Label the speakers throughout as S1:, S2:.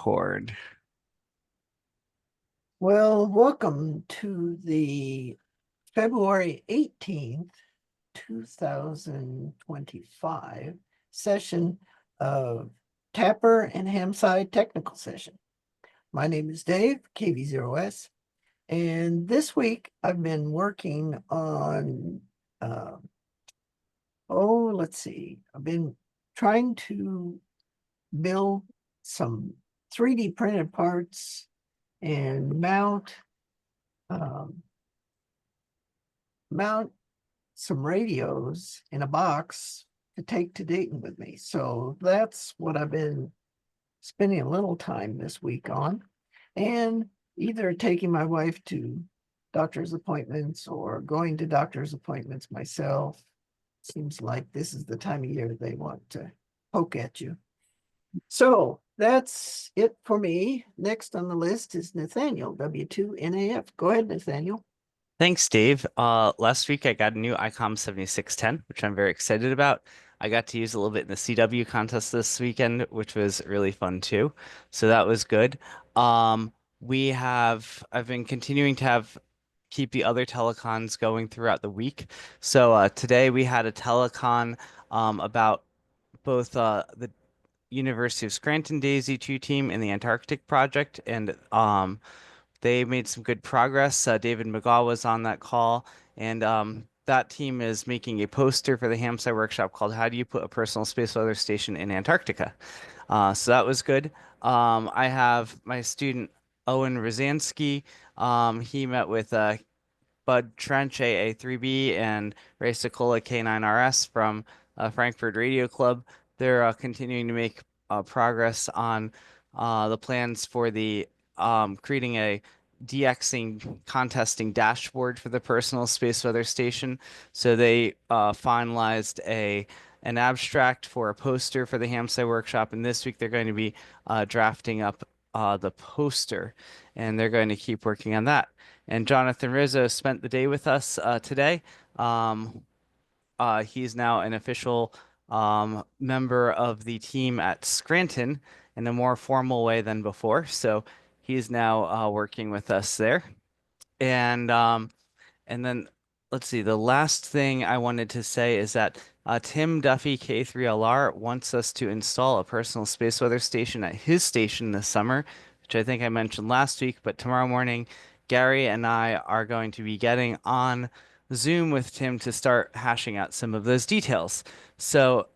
S1: record.
S2: Well, welcome to the February 18th, 2025 session of TAPR-HamSCI technical session. My name is Dave, KV0S, and this week I've been working on, I've been trying to build some 3D printed parts and um, mount some radios in a box to take to Dayton with me. So that's what I've been spending a little time this week on, and either taking my wife to doctor's appointments or going to doctor's appointments myself. Seems like this is the time of year they want to poke at you. So that's it for me. Next on the list is Nathaniel, W2NAF. Go ahead, Nathaniel.
S1: Thanks, Dave. Last week I got a new ICOM 7610, which I'm very excited about. I got to use a little bit in the CW contest this weekend, which was really fun too. So that was good. I've been continuing to keep the other telecons going throughout the week. So today we had a telecon about both the University of Scranton Daisy 2 team and the Antarctic project, and they made some good progress. David McGaw was on that call, and that team is making a poster for the HamSCI workshop called "How Do You Put a Personal Space Weather Station in Antarctica?" So that was good. I have my student Owen Rosansky. He met with Bud Trench, AA3B, and Ray Sokola, K9RS from Frankfurt Radio Club. They're continuing to make progress on the plans for the creating a DXing contesting dashboard for the personal space weather station. So they finalized an abstract for a poster for the HamSCI workshop, and this week they're going to be drafting up the poster, and they're going to keep working on that. And Jonathan Rizzo spent the day with us today. Um, he's now an official member of the team at Scranton in a more formal way than before. So he's now working with us there. And and then let's see, the last thing I wanted to say is that Tim Duffy K3LR wants us to install a personal space weather station at his station this summer, which I think I mentioned last week, but tomorrow morning, Gary and I are going to be getting on Zoom with Tim to start hashing out some of those details. So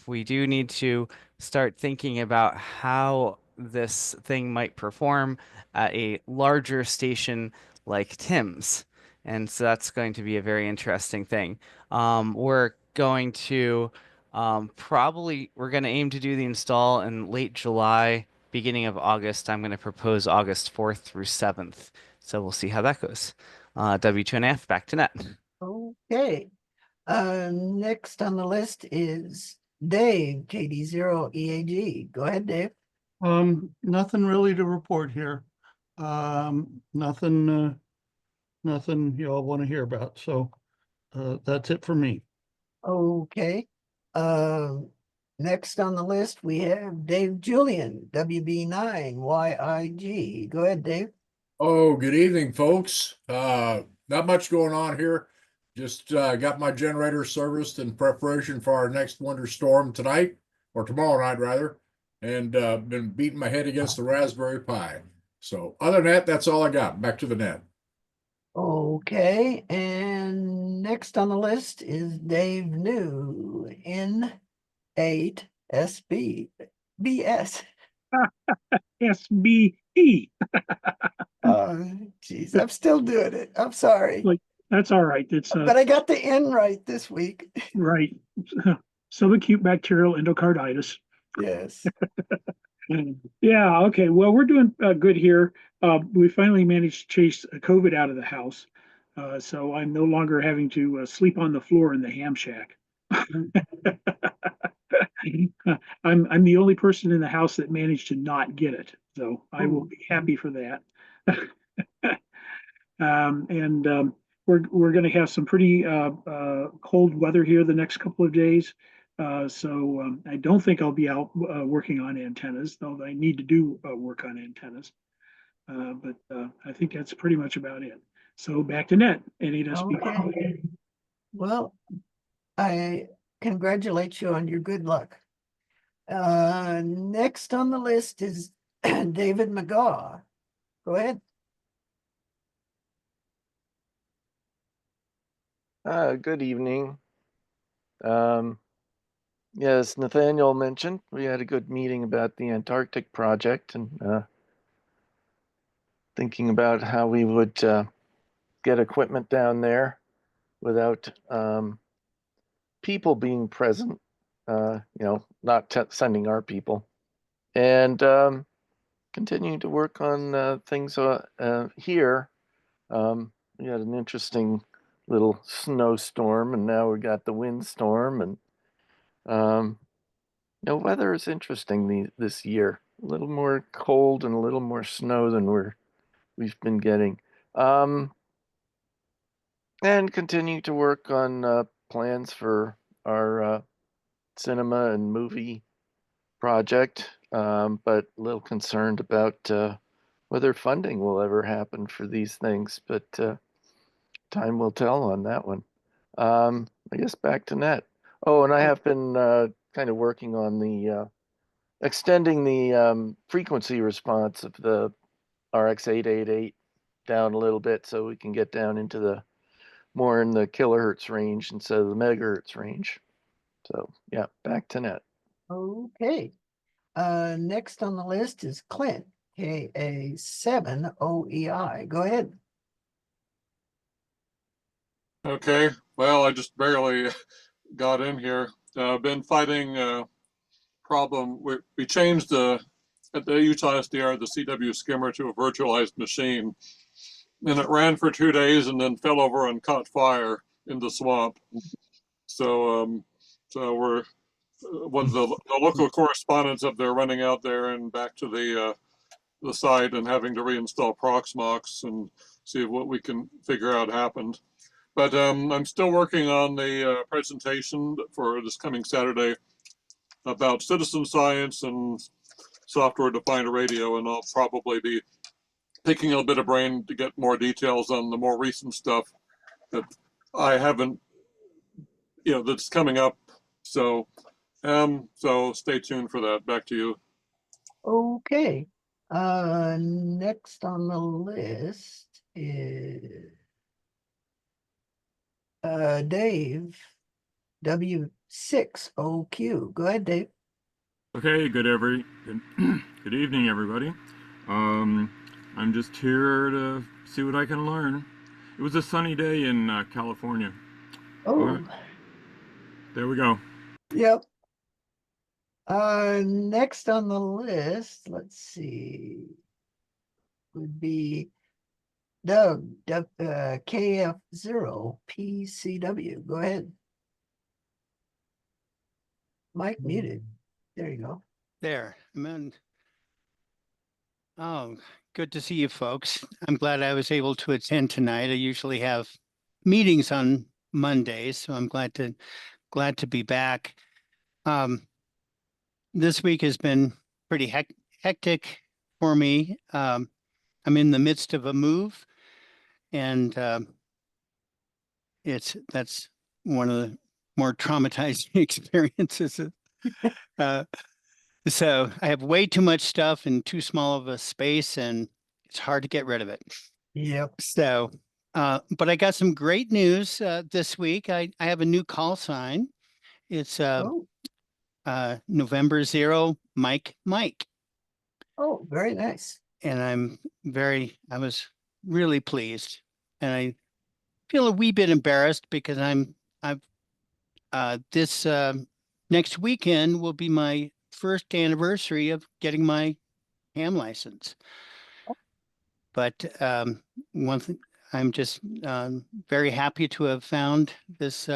S1: we do need to start thinking about how this thing might perform at a larger station like Tim's. And so that's going to be a very interesting thing. We're going to we're going to aim to do the install in late July, beginning of August. I'm going to propose August 4th through 7th. So we'll see how that goes. W2NF, back to net.
S2: Okay. Next on the list is Dave, KD0EAG. Go ahead, Dave.
S3: Nothing really to report here. Nothing you all want to hear about. So that's it for me.
S2: Okay. Next on the list, we have Dave Julian, WB9YIG. Go ahead, Dave.
S4: Oh, good evening, folks. Not much going on here. Just got my generator serviced in preparation for our next winter storm tonight, or tomorrow night rather, and been beating my head against the Raspberry Pi. So other than that, that's all I got. Back to the net.
S2: Okay, and next on the list is Dave New, N8SBS.
S5: SBE.
S2: Geez, I'm still doing it. I'm sorry.
S5: Like, that's all right. It's
S2: But I got the N right this week.
S5: right. Subacute bacterial endocarditis.
S2: Yes.
S5: Yeah. Okay. Well, we're doing good here. We finally managed to chase COVID out of the house, so I'm no longer having to sleep on the floor in the ham shack. I'm the only person in the house that managed to not get it, so I will be happy for that. And we're going to have some pretty cold weather here the next couple of days. So I don't think I'll be out working on antennas, though I need to do work on antennas. But I think that's pretty much about it. So back to Net, NASB.
S2: Okay. Well, I congratulate you on your good luck. Next on the list is David McGaw. Go ahead.
S6: Good evening. Yes, Nathaniel mentioned we had a good meeting about the Antarctic project and thinking about how we would get equipment down there without people being present, not sending our people, and continuing to work on things here. We had an interesting little snowstorm, and now we got the windstorm, and weather is interesting this year. A little more cold and a little more snow than we've been getting. And continue to work on plans for our cinema and movie project, but a little concerned about whether funding will ever happen for these things. But time will tell on that one. I guess back to Net. Oh, and I have been kind of working on the extending the frequency response of the RX-888 down a little bit so we can get down into the more in the kilohertz range instead of the megahertz range. So yeah, back to Net.
S2: Okay. Next on the list is Clint, KA7OEI. Go ahead.
S7: Okay, well, I just barely got in here. Been fighting a problem. We changed at the Utah SDR the CW skimmer to a virtualized machine, and it ran for 2 days and then fell over and caught fire in the swamp. So we're one of the local correspondents up there running out there and back to the site and having to reinstall Proxmox and see what we can figure out happened. But I'm still working on the presentation for this coming Saturday about citizen science and software-defined radio, and I'll probably be picking a little bit of brain to get more details on the more recent stuff that I haven't, that's coming up. So stay tuned for that. Back to you.
S2: Okay. Next on the list is Dave, W6OQ. Go ahead, Dave.
S8: Okay, good evening, everybody. I'm just here to see what I can learn. It was a sunny day in California.
S2: Oh,
S8: right. There we go.
S2: Yep. Next on the list, let's see, would be Doug, KF0PCW. Go ahead. Mike muted. There you go.
S9: There, I'm in. Oh, good to see you folks. I'm glad I was able to attend tonight. I usually have meetings on Mondays, so I'm glad to be back. This week has been pretty hectic for me. I'm in the midst of a move, and that's one of the more traumatizing experiences. So I have way too much stuff in too small of a space, and it's hard to get rid of it.
S2: Yep.
S9: So, but I got some great news this week. I have a new call sign. It's November 0, Mike.
S2: Oh, very nice.
S9: And I was really pleased. And I feel a wee bit embarrassed because this next weekend will be my first anniversary of getting my ham license. But one thing, I'm just very happy to have found this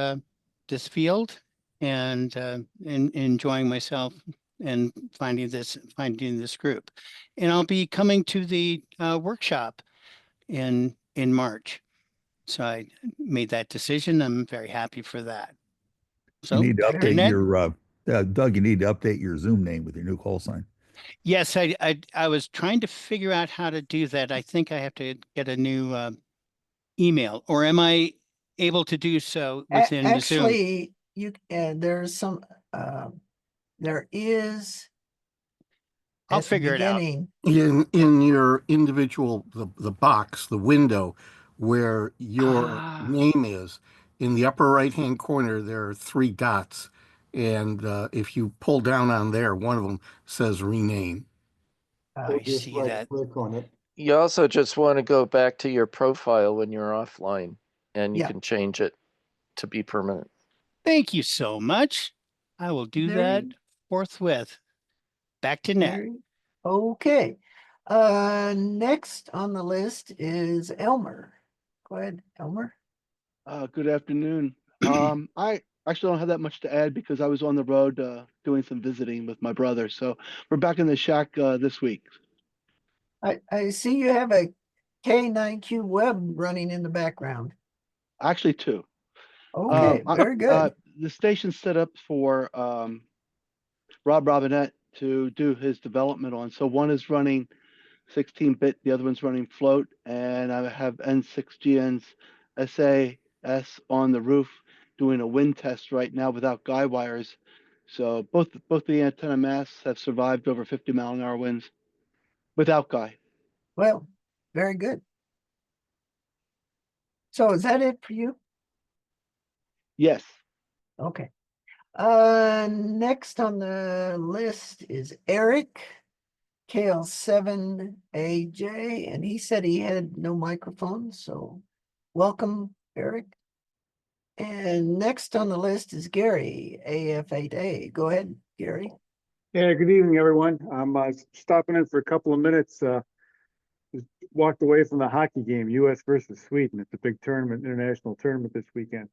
S9: field and enjoying myself and finding this group. And I'll be coming to the workshop in March. So I made that decision. I'm very happy for that. So
S10: You need to
S9: back to
S10: update
S9: Ned.
S10: your, Doug, you need to update your Zoom name with your new call sign.
S9: Yes, I was trying to figure out how to do that. I think I have to get a new email, or am I able to do so within the Zoom?
S2: Actually, there's some, there is
S9: I'll
S2: at the
S9: figure it out.
S2: beginning.
S3: In your individual, the box, the window where your name is, in the upper right-hand corner, there are 3 dots. And if you pull down on there, one of them says rename.
S9: I see that.
S11: Click on it.
S6: You also just want to go back to your profile when you're offline, and you
S2: Yeah.
S6: can change it to be permanent.
S9: Thank you so much. I will do that
S2: Very-
S9: forthwith. Back to Ned.
S2: Okay. Next on the list is Elmer. Go ahead, Elmer.
S11: Good afternoon. I actually don't have that much to add because I was on the road doing some visiting with my brother. So we're back in the shack this week.
S2: I see you have a K9Q web running in the background.
S11: Actually, 2.
S2: Okay, very good.
S11: The station's set up for Rob Robinette to do his development on. So one is running 16-bit, the other one's running float, and I have N6GN's SAS on the roof doing a wind test right now without guy wires. So both the antenna masts have survived over 50-mile-an-hour winds without guy.
S2: Well, very good. So is that it for you?
S11: Yes.
S2: Okay. Next on the list is Eric, KL7AJ, and he said he had no microphone, so welcome, Eric. And next on the list is Gary, AF8A. Go ahead, Gary.
S12: Yeah, good evening, everyone. I'm stopping in for a couple of minutes. Just walked away from the hockey game, U.S. versus Sweden. It's a big tournament, international tournament this weekend.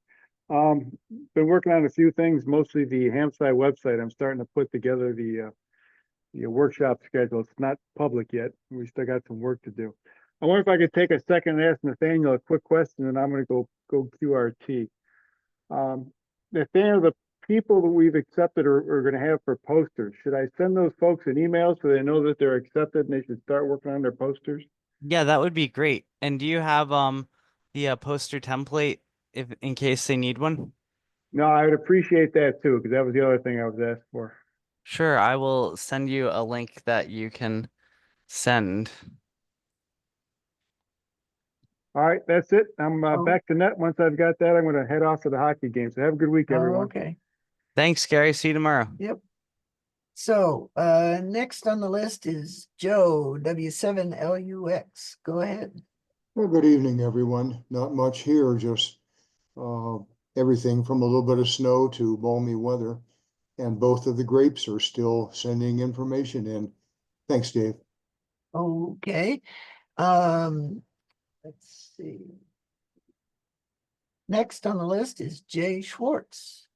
S12: Been working on a few things, mostly the HamSCI website. I'm starting to put together the workshop schedule. It's not public yet. We still got some work to do. I wonder if I could take a second and ask Nathaniel a quick question, and I'm going to go QRT. Nathaniel, the people that we've accepted are going to have for posters, should I send those folks an email so they know that they're accepted and they should start working on their posters?
S1: Yeah, that would be great. And do you have the poster template if in case they need one?
S12: No, I would appreciate that too, because that was the other thing I was asked for.
S1: Sure, I will send you a link that you can send.
S12: All right, that's it. I'm back to net. Once I've got that, I'm going to head off to the hockey game. So have a good week, everyone.
S2: Okay.
S1: Thanks, Gary. See you tomorrow.
S2: Yep. So next on the list is Joe, W7LUX. Go ahead.
S11: Well, good evening, everyone. Not much here, just everything from a little bit of snow to balmy weather. And both of the grapes are still sending information in. Thanks, Dave.
S2: Okay. Let's see. Next on the list is Jay Schwartz,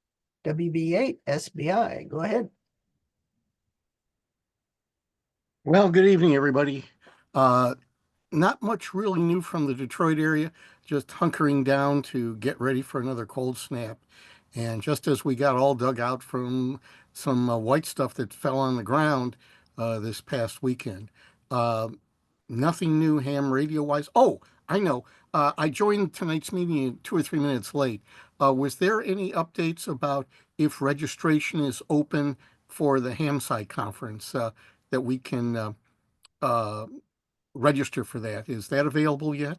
S2: WB8 SBI. Go ahead.
S3: Well, good evening, everybody. Not much really new from the Detroit area, just hunkering down to get ready for another cold snap. And just as we got all dug out from some white stuff that fell on the ground this past weekend, nothing new ham radio wise. Oh, I know. I joined tonight's meeting 2 or 3 minutes late. Was there any updates about if registration is open for the HamSCI conference that we can register for that? Is that available yet?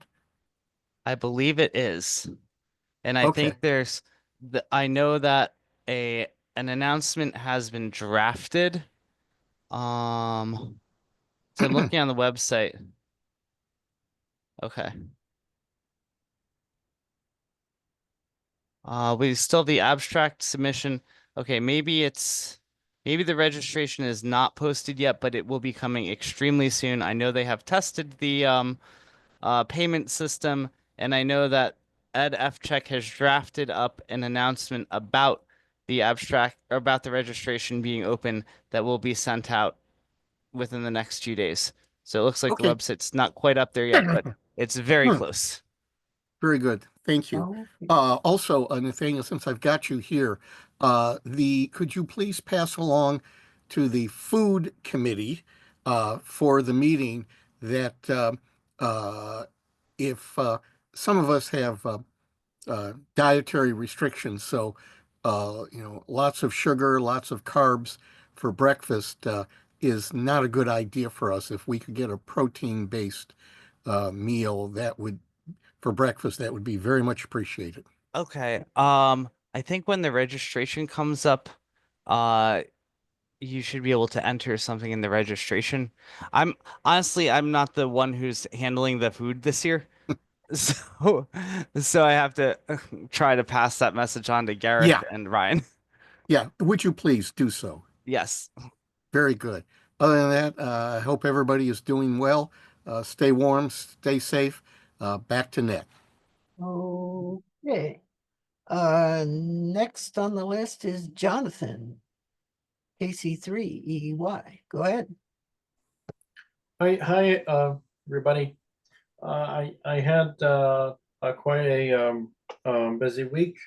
S1: I believe it is. And I
S3: Okay.
S1: think I know that an announcement has been drafted. So I'm looking on the website. Okay. We still have the abstract submission. Okay, maybe the registration is not posted yet, but it will be coming extremely soon. I know they have tested the payment system, and I know that Ed F. Check has drafted up an announcement about the abstract or about the registration being open that will be sent out within the next few days. So it looks like the
S3: Okay.
S1: website's not quite up there yet, but it's very close.
S3: Very good. Thank you.
S2: Oh,
S3: Also, Nathaniel, since I've got you here, Could you please pass along to the food committee for the meeting that if some of us have dietary restrictions, so lots of sugar, lots of carbs for breakfast is not a good idea for us. If we could get a protein-based meal for breakfast, that would be very much appreciated.
S1: Okay. I think when the registration comes up, uh, you should be able to enter something in the registration. I'm honestly, I'm not the one who's handling the food this year. So, so I have to try to pass that message on to Gareth
S3: Yeah,
S1: and Ryan.
S3: yeah. Would you please do so?
S1: Yes.
S3: Very good. Other than that, I hope everybody is doing well. Stay warm, stay safe. Back to Nick.
S2: Okay. Next on the list is Jonathan, KC3 EEY. Go ahead.
S13: Hi, everybody. I had quite a busy week.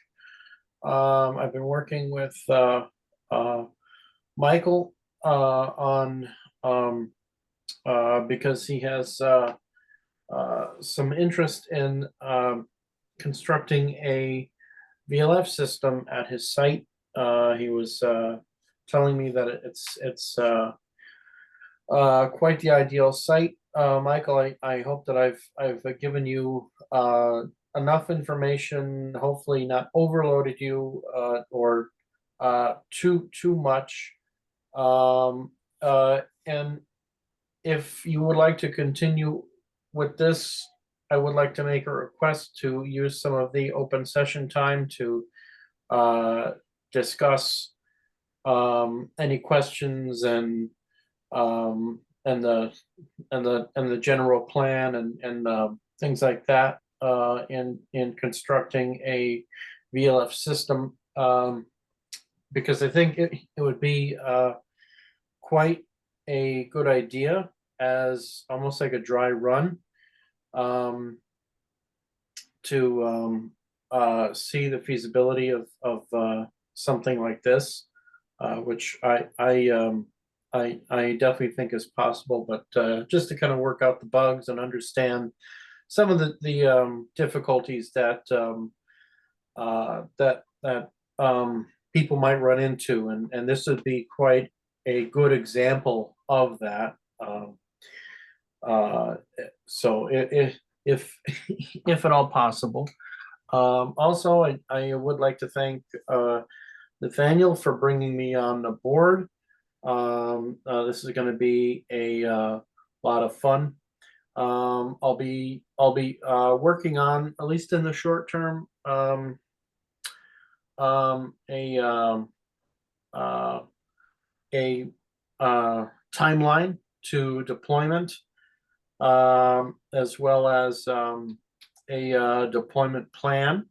S13: I've been working with Michael on because he has some interest in constructing a VLF system at his site. He was telling me that it's quite the ideal site. Michael, I hope that I've given you enough information, hopefully not overloaded you or too much. And if you would like to continue with this, I would like to make a request to use some of the open session time to discuss any questions and the general plan and things like that in constructing a VLF system, because I think it would be quite a good idea as almost like a dry run to see the feasibility of something like this, which I definitely think is possible, but just to kind of work out the bugs and understand some of the difficulties that people might run into, and this would be quite a good example of that. So if if at all possible. Also, I would like to thank Nathaniel for bringing me on the board. This is going to be a lot of fun. I'll be working on, at least in the short term, a timeline to deployment, as well as a deployment plan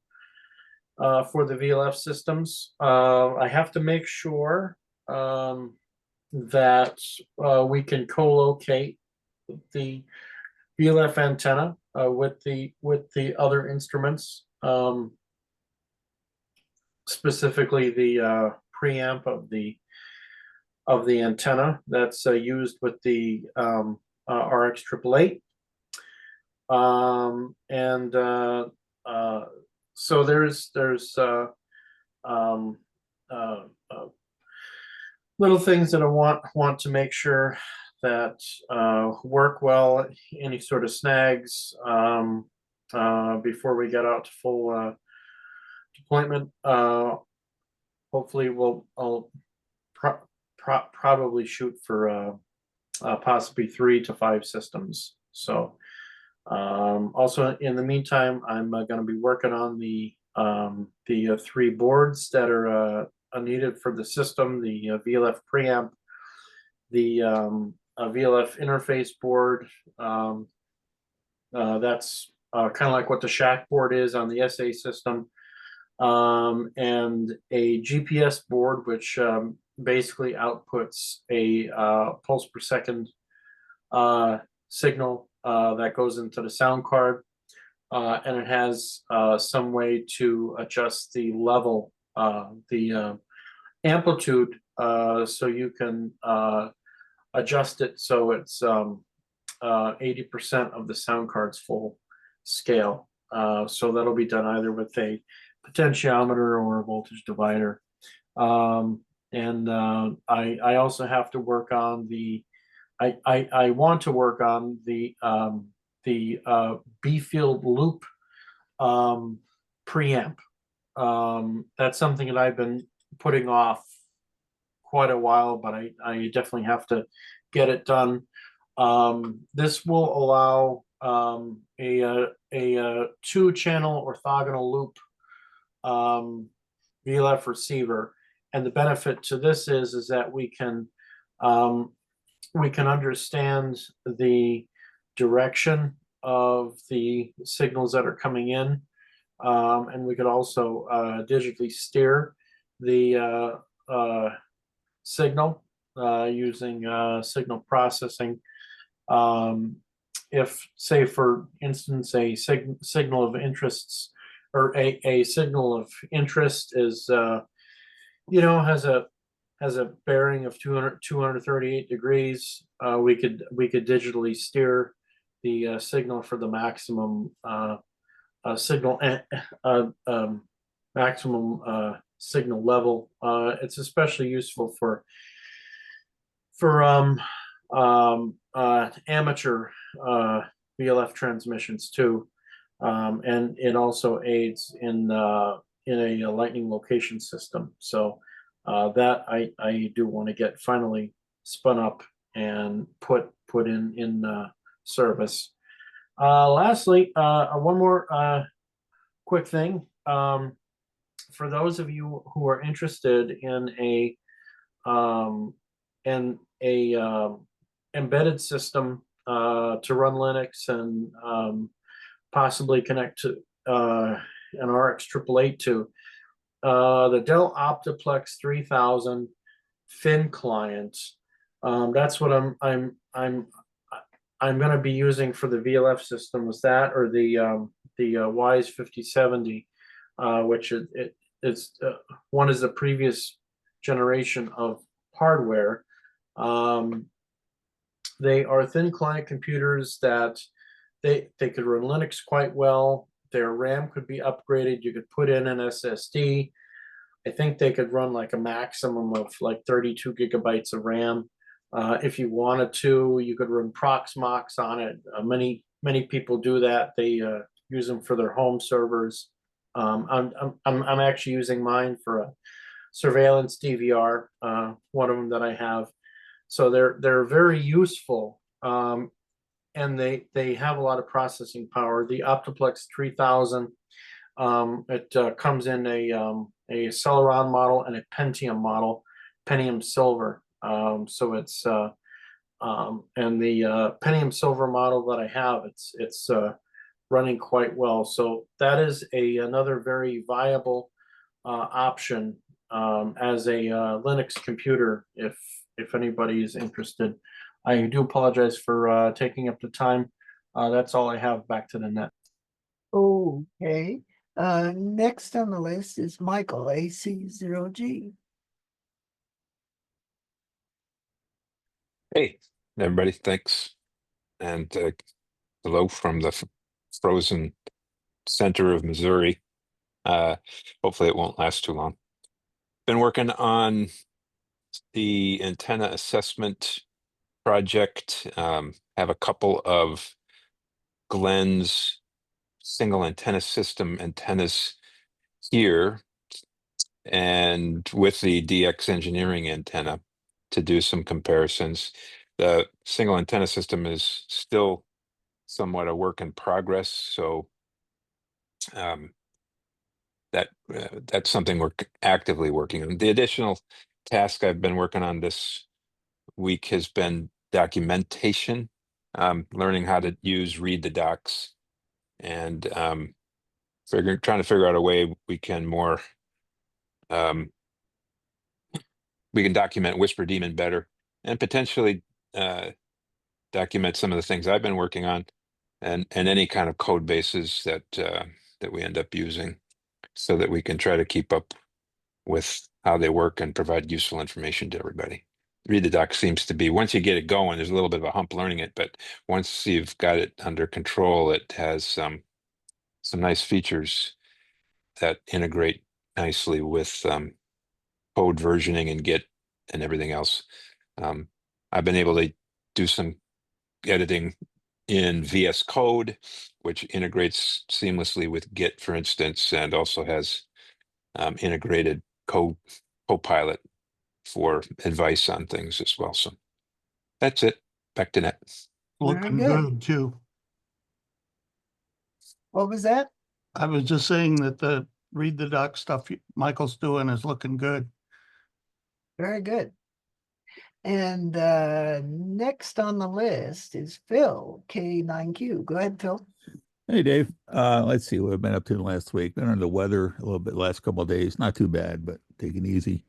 S13: for the VLF systems. I have to make sure that we can co-locate the VLF antenna with the other instruments, specifically the preamp of the antenna that's used with the RX 888. And so there's little things that I want to make sure that work well. Any sort of snags before we get out to full deployment. Hopefully, I'll probably shoot for possibly 3 to 5 systems. So also in the meantime, I'm going to be working on the 3 boards that are needed for the system: the VLF preamp, the VLF interface board. That's kind of like what the shack board is on the SA system, and a GPS board, which basically outputs a pulse per second signal that goes into the sound card, and it has some way to adjust the level, the amplitude, so you can adjust it so it's 80% of the sound card's full scale. So that'll be done either with a potentiometer or a voltage divider. And I also have to work on I want to work on the B field loop preamp. That's something that I've been putting off quite a while, but I definitely have to get it done. This will allow a 2-channel orthogonal loop VLF receiver, and the benefit to this is that we can understand the direction of the signals that are coming in, and we could also digitally steer the signal using signal processing. If, say, for instance, a signal of interests or a signal of interest is, has a bearing of 238 degrees, we could digitally steer the signal for the maximum signal maximum signal level. It's especially useful for amateur VLF transmissions too, and it also aids in a lightning location system. So that I do want to get finally spun up and put in service. Lastly, one more quick thing. For those of you who are interested in a embedded system to run Linux and possibly connect to an RX 888 to the Dell Optiplex 3000 Fin client. That's what I'm going to be using for the VLF system. Is that or the Wise 5070, which it's one is the previous generation of hardware. They are thin client computers that they could run Linux quite well. Their RAM could be upgraded. You could put in an SSD. I think they could run like a maximum of like 32 gigabytes of RAM. If you wanted to, you could run Proxmox on it. Many people do that. They use them for their home servers. I'm actually using mine for a surveillance DVR, one of them that I have. So they're very useful, and they have a lot of processing power. The Optiplex 3000, it comes in a Celeron model and a Pentium model, Pentium Silver. So it's and the Pentium Silver model that I have, it's running quite well. So that is another very viable option as a Linux computer if anybody is interested. I do apologize for taking up the time. That's all I have. Back to the net.
S2: Okay. Next on the list is Michael, AC0G.
S14: Hey, everybody, thanks. And hello from the frozen center of Missouri. Hopefully it won't last too long. Been working on the antenna assessment project. Have a couple of Glenn's single antenna system antennas here, and with the DX engineering antenna to do some comparisons. The single antenna system is still somewhat a work in progress, so that's something we're actively working on. The additional task I've been working on this week has been documentation, learning how to read the docs, and trying to figure out a way we can document Whisper Daemon better, and potentially document some of the things I've been working on, and any kind of code bases that we end up using, so that we can try to keep up with how they work and provide useful information to everybody. Read the doc seems to be, once you get it going, there's a little bit of a hump learning it, but once you've got it under control, it has some nice features that integrate nicely with code versioning and Git and everything else. I've been able to do some editing in VS Code, which integrates seamlessly with Git, for instance, and also has integrated Copilot for advice on things as well. So that's it. Back to net.
S2: Very
S3: Looking
S2: good.
S3: good too.
S2: What was that?
S3: I was just saying that the read the doc stuff Michael's doing is looking good.
S2: Very good. And next on the list is Phil, K9Q. Go ahead, Phil.
S10: Hey, Dave. Let's see what I've been up to last week. Been under the weather a little bit last couple of days. Not too bad, but taking it easy.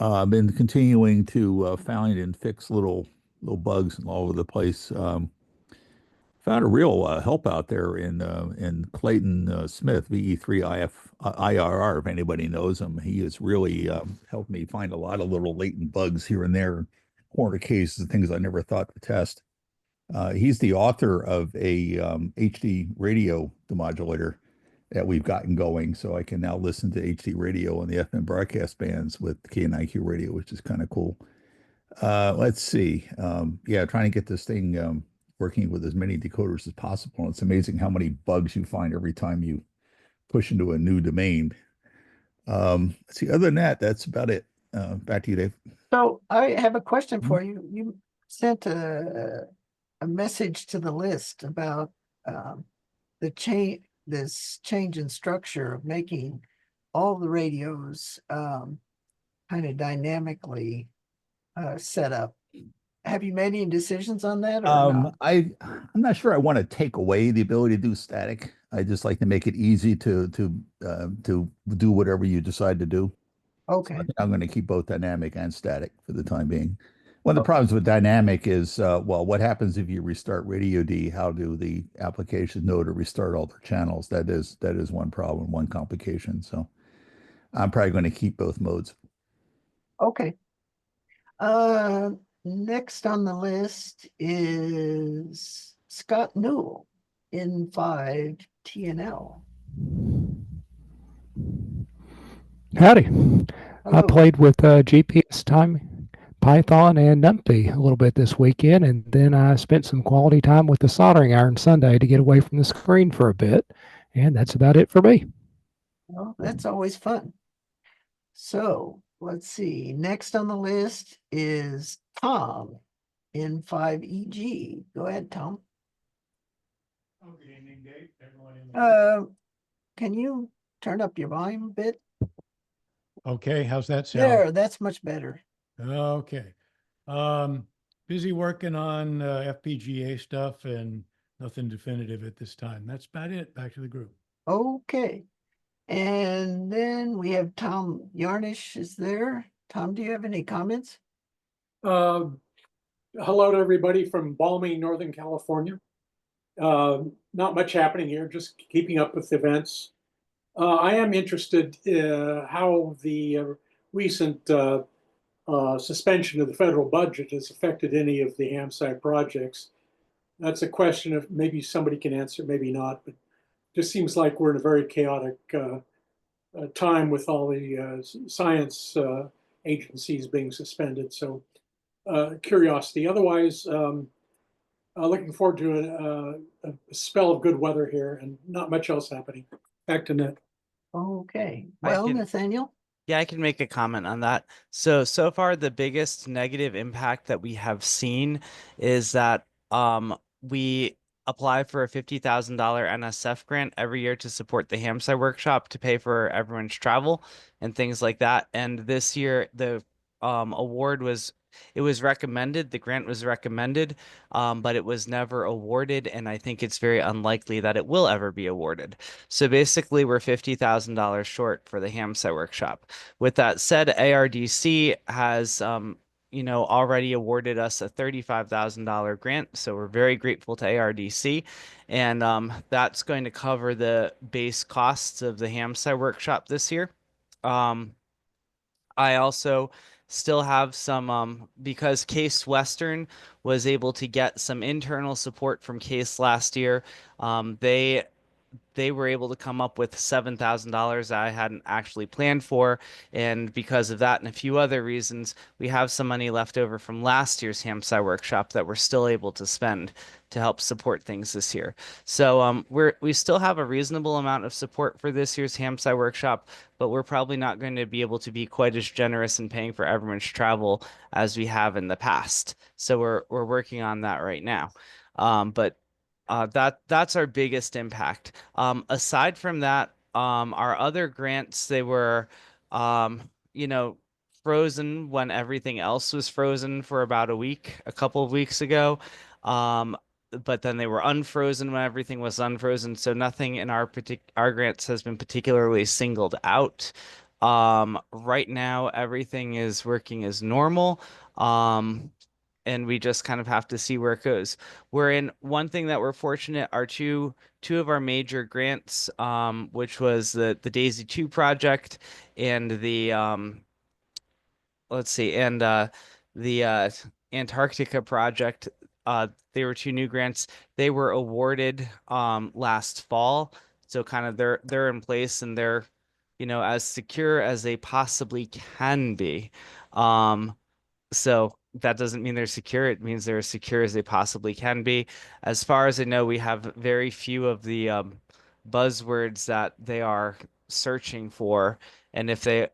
S10: I've been continuing to find and fix little bugs all over the place. Found a real help out there in Clayton Smith, VE3IRR, if anybody knows him. He has really helped me find a lot of little latent bugs here and there, corner cases, things I never thought to test. He's the author of a HD radio demodulator that we've gotten going, so I can now listen to HD radio on the FM broadcast bands with KNIQ radio, which is kind of cool. Let's see. Yeah, trying to get this thing working with as many decoders as possible. It's amazing how many bugs you find every time you push into a new domain. Let's see. Other than that, that's about it. Back to you, Dave.
S2: So I have a question for you. You sent a message to the list about this change in structure of making all the radios kind of dynamically set up. Have you made any decisions on that or not?
S10: I'm not sure I want to take away the ability to do static. I just like to make it easy to do whatever you decide to do. So I
S2: Okay.
S10: think I'm going to keep both dynamic and static for the time being. One of the problems with dynamic is, well, what happens if you restart Radio D? How do the applications know to restart all their channels? That is one problem, one complication. So I'm probably going to keep both modes.
S2: Okay. Next on the list is Scott Newell in 5 TNL.
S15: Howdy. I
S2: Hello.
S15: played with GPS time, Python, and NumPy a little bit this weekend, and then I spent some quality time with the soldering iron Sunday to get away from the screen for a bit, and that's about it for me.
S2: Well, that's always fun. So let's see. Next on the list is Tom in 5EG. Go ahead, Tom.
S16: Good evening, Dave. Everyone in the
S2: Can you turn up your volume a bit?
S16: Okay, how's that sound?
S2: There, that's much better.
S16: Okay. Busy working on FPGA stuff and nothing definitive at this time. That's about it. Back to the group.
S2: Okay. And then we have Tom Yarnish is there. Tom, do you have any comments?
S17: Hello to everybody from balmy Northern California. Not much happening here, just keeping up with events. I am interested how the recent suspension of the federal budget has affected any of the HamSCI projects. That's a question of maybe somebody can answer, maybe not, but just seems like we're in a very chaotic time with all the science agencies being suspended. So curiosity. Otherwise, looking forward to a spell of good weather here and not much else happening. Back to Nick.
S2: Okay. Well, Nathaniel?
S1: Yeah, I can make a comment on that. So far, the biggest negative impact that we have seen is that we apply for a $50,000 NSF grant every year to support the HamSCI workshop to pay for everyone's travel and things like that. And this year, the award was recommended, the grant was recommended, but it was never awarded, and I think it's very unlikely that it will ever be awarded. So basically, we're $50,000 short for the HamSCI workshop. With that said, ARDC has already awarded us a $35,000 grant, so we're very grateful to ARDC, and that's going to cover the base costs of the HamSCI workshop this year. I also still have some because Case Western was able to get some internal support from Case last year. They were able to come up with $7,000 I hadn't actually planned for. And because of that and a few other reasons, we have some money left over from last year's HamSCI workshop that we're still able to spend to help support things this year. So we still have a reasonable amount of support for this year's HamSCI workshop, but we're probably not going to be able to be quite as generous in paying for everyone's travel as we have in the past. So we're working on that right now. But that's our biggest impact. Aside from that, our other grants, they were, um, you know, frozen when everything else was frozen for about a week, a couple of weeks ago. But then they were unfrozen when everything was unfrozen. So nothing in our grants has been particularly singled out. Right now, everything is working as normal. And we just kind of have to see where it goes. We're in one thing that we're fortunate are two of our major grants, which was the Daisy 2 project and the let's see, and the Antarctica project. They were two new grants. They were awarded last fall, so kind of they're in place and they're, as secure as they possibly can be. Um, so that doesn't mean they're secure. It means they're as secure as they possibly can be. As far as I know, we have very few of the buzzwords that they are searching for, and if they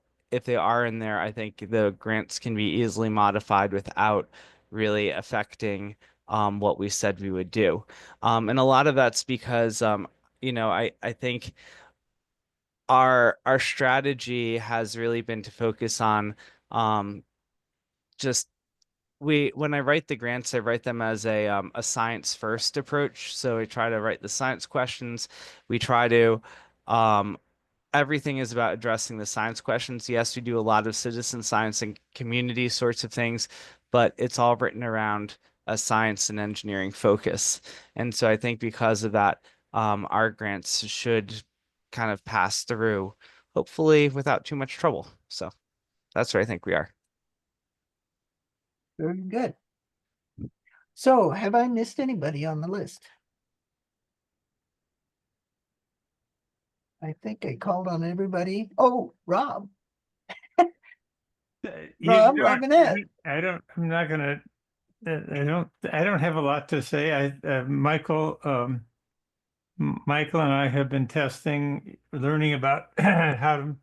S1: are in there, I think the grants can be easily modified without really affecting what we said we would do. And a lot of that's because I think our strategy has really been to focus on just when I write the grants, I write them as a science first approach. So we try to write the science questions. We try to um, everything is about addressing the science questions. Yes, we do a lot of citizen science and community sorts of things, but it's all written around a science and engineering focus. And so I think because of that, our grants should kind of pass through, hopefully without too much trouble. So that's where I think we are.
S2: Very good. So have I missed anybody on the list? I think I called on everybody. Oh, Rob. Rob Robinette.
S18: I'm not gonna, I don't have a lot to say. Michael and I have been testing, learning about how to,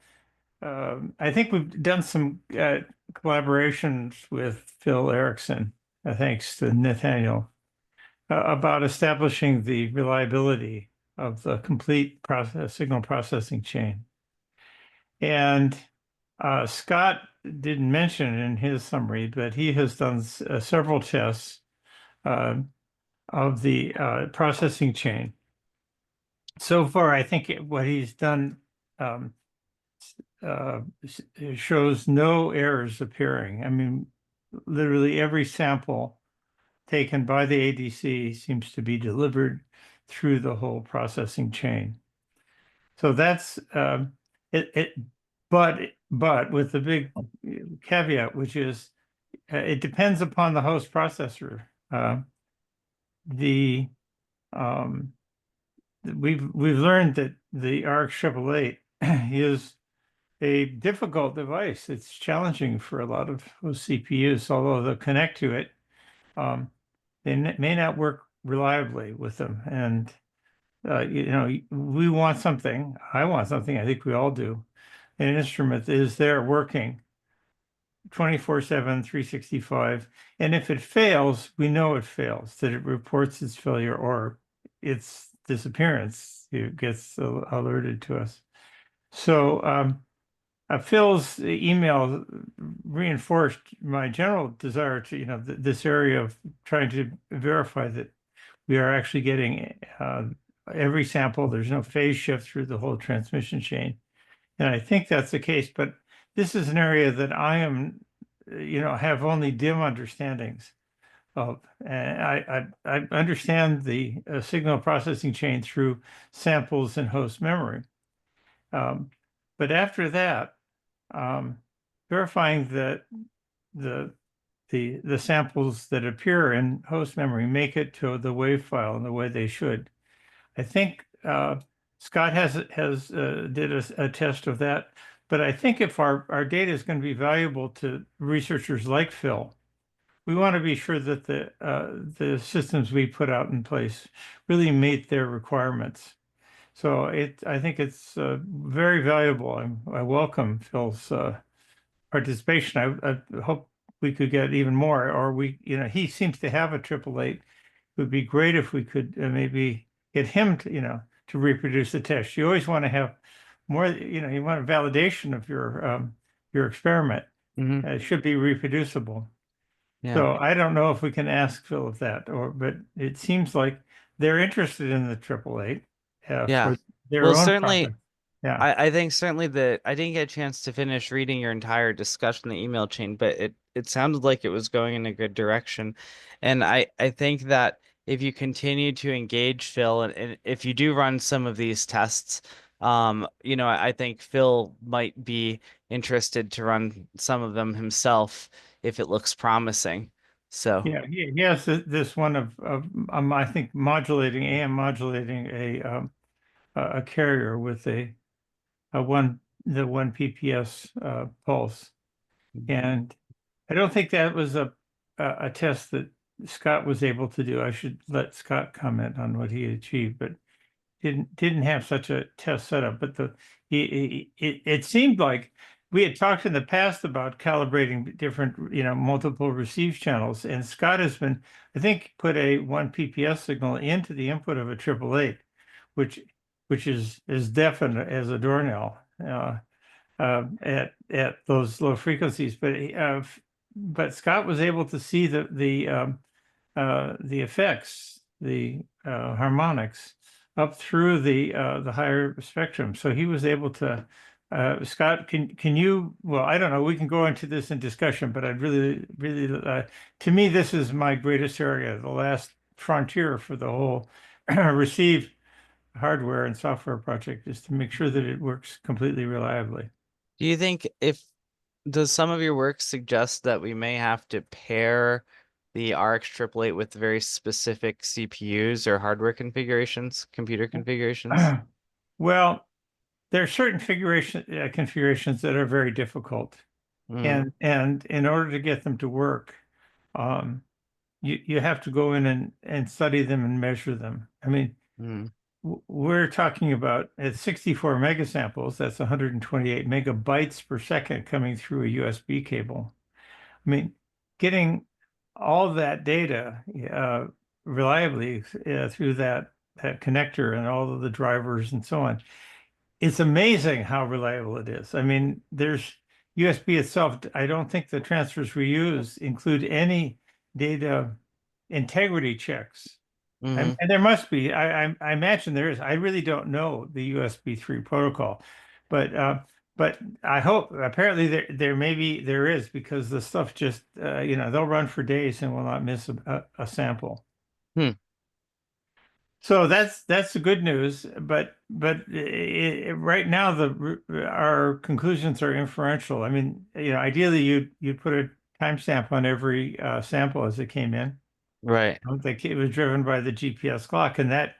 S18: I think we've done some collaborations with Phil Erickson, thanks to Nathaniel, about establishing the reliability of the complete signal processing chain. And Scott didn't mention in his summary, but he has done several tests of the processing chain. So far, I think what he's done shows no errors appearing. I mean, literally every sample taken by the ADC seems to be delivered through the whole processing chain. So that's it. But with the big caveat, which is it depends upon the host processor. The we've learned that the ARC 888 is a difficult device. It's challenging for a lot of host CPUs, although they'll connect to it. They may not work reliably with them. And, we want something. I want something. I think we all do. An instrument that is there working 24/7, 365. And if it fails, we know it fails, that it reports its failure or its disappearance. It gets alerted to us. So Phil's email reinforced my general desire to, this area of trying to verify that we are actually getting every sample. There's no phase shift through the whole transmission chain. And I think that's the case, but this is an area that I am, have only dim understandings of. And I understand the signal processing chain through samples and host memory. But after that, verifying that the the samples that appear in host memory make it to the WAV file in the way they should. I think Scott has did a test of that, but I think if our data is going to be valuable to researchers like Phil, we want to be sure that the systems we put out in place really meet their requirements. So I think it's very valuable. I welcome Phil's participation. I hope we could get even more, or he seems to have a 888. It would be great if we could maybe get him to reproduce the test. You always want to have more, you want a validation of your experiment.
S1: Mm-hmm.
S18: It should be reproducible.
S1: Yeah.
S18: So I don't know if we can ask Phil of that, but it seems like they're interested in the 888
S1: Yeah.
S18: for their
S1: Well,
S18: own
S1: certainly,
S18: project. Yeah.
S1: I think certainly that I didn't get a chance to finish reading your entire discussion, the email chain, but it sounded like it was going in a good direction. And I think that if you continue to engage Phil and if you do run some of these tests, I think Phil might be interested to run some of them himself if it looks promising. So,
S18: Yeah, he has this one of I think modulating AM modulating a carrier with the one PPS pulse, and I don't think that was a test that Scott was able to do. I should let Scott comment on what he achieved, but didn't have such a test setup. But it seemed like we had talked in the past about calibrating different, multiple receive channels, and Scott has been, I think, put a 1 PPS signal into the input of a 888, which is as definite as a doornail at those low frequencies. But Scott was able to see the effects, the harmonics up through the higher spectrum. So he was able to. Scott, can you? Well, I don't know. We can go into this in discussion, but I'd really, to me, this is my greatest area, the last frontier for the whole receive hardware and software project, is to make sure that it works completely reliably.
S1: do you think does some of your work suggest that we may have to pair the RX 888 with very specific CPUs or hardware configurations, computer configurations?
S18: Well, there are certain configurations that are very difficult,
S1: Mm,
S18: and in order to get them to work, you have to go in and study them and measure them. I mean,
S1: mm,
S18: we're talking about at 64 megasamples, that's 128 megabytes per second coming through a USB cable. I mean, getting all of that data reliably through that connector and all of the drivers and so on, it's amazing how reliable it is. I mean, there's USB itself. I don't think the transfers we use include any data integrity checks.
S1: mm-hmm.
S18: And there must be. I imagine there is. I really don't know the USB 3 protocol, but I hope. Apparently there is, because the stuff just they'll run for days and will not miss a sample.
S1: Hmm.
S18: So that's the good news. But right now our conclusions are inferential. I mean, ideally you'd put a timestamp on every sample as it came in.
S1: Right.
S18: It was driven by the GPS clock, and that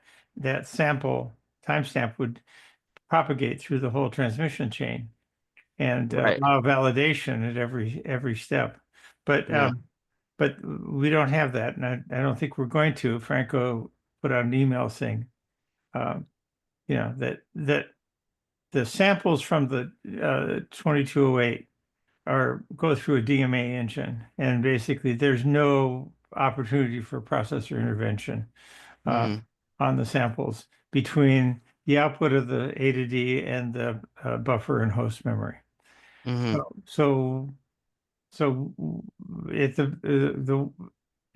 S18: sample timestamp would propagate through the whole transmission chain and
S1: Right.
S18: allow validation at every step. But
S1: Yeah.
S18: but we don't have that, and I don't think we're going to. Franco put out an email saying, that the samples from the 2208 go through a DMA engine, and basically there's no opportunity for processor intervention
S1: Mm,
S18: on the samples between the output of the A to D and the buffer and host memory.
S1: mm-hmm.
S18: So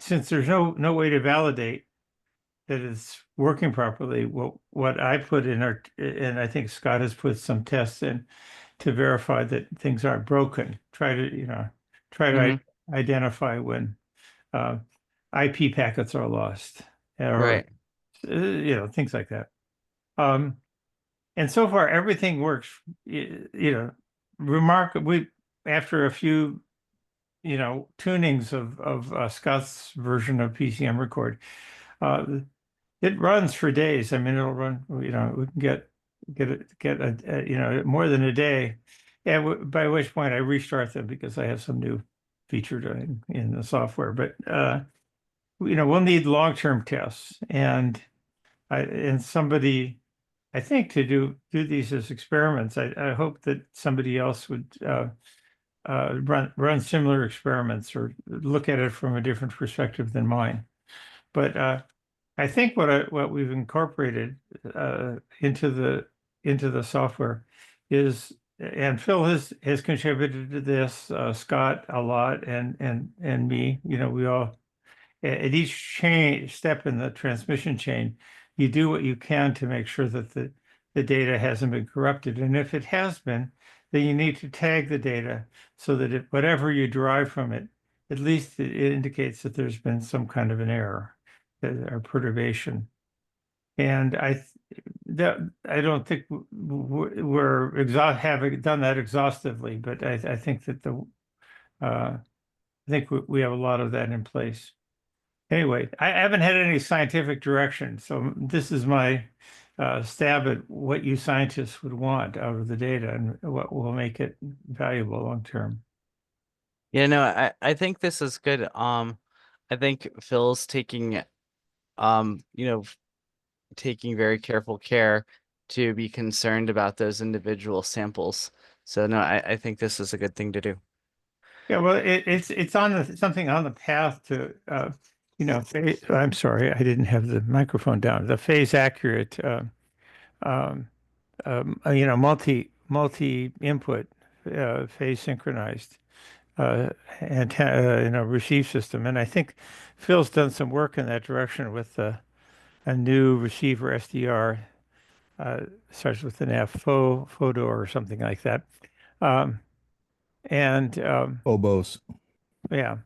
S18: since there's no way to validate that it's working properly, what I put in and I think Scott has put some tests in to verify that things aren't broken. Try to
S1: Mm-hmm.
S18: identify when IP packets are lost, or
S1: Right.
S18: things like that. And so far everything works, remarkably. after a few, tunings of Scott's version of PCM record, uh, it runs for days. I mean, it'll run, we can get more than a day. And by which point I restart them because I have some new feature in the software. But we'll need long-term tests, and somebody, I think, to do these as experiments. I hope that somebody else would run similar experiments or look at it from a different perspective than mine. But I think what we've incorporated into the software is, and Phil has contributed to this, Scott a lot, and me. We all, at each step in the transmission chain, you do what you can to make sure that the data hasn't been corrupted. And if it has been, then you need to tag the data so that whatever you derive from it, at least it indicates that there's been some kind of an error or perturbation. And I don't think we're having done that exhaustively, but I think that I think we have a lot of that in place. Anyway, I haven't had any scientific direction, so this is my stab at what you scientists would want out of the data and what will make it valuable long term.
S1: Yeah, no, I think this is good. I think Phil's taking you know, taking very careful care to be concerned about those individual samples. So no, I think this is a good thing to do.
S18: Yeah, well, it's on something on the path to I'm sorry, I didn't have the microphone down. The phase accurate, multi input, phase synchronized antenna, receive system, and I think Phil's done some work in that direction with a new receiver SDR, starts with an F, photo or something like that, and
S10: Phobos.
S18: yeah.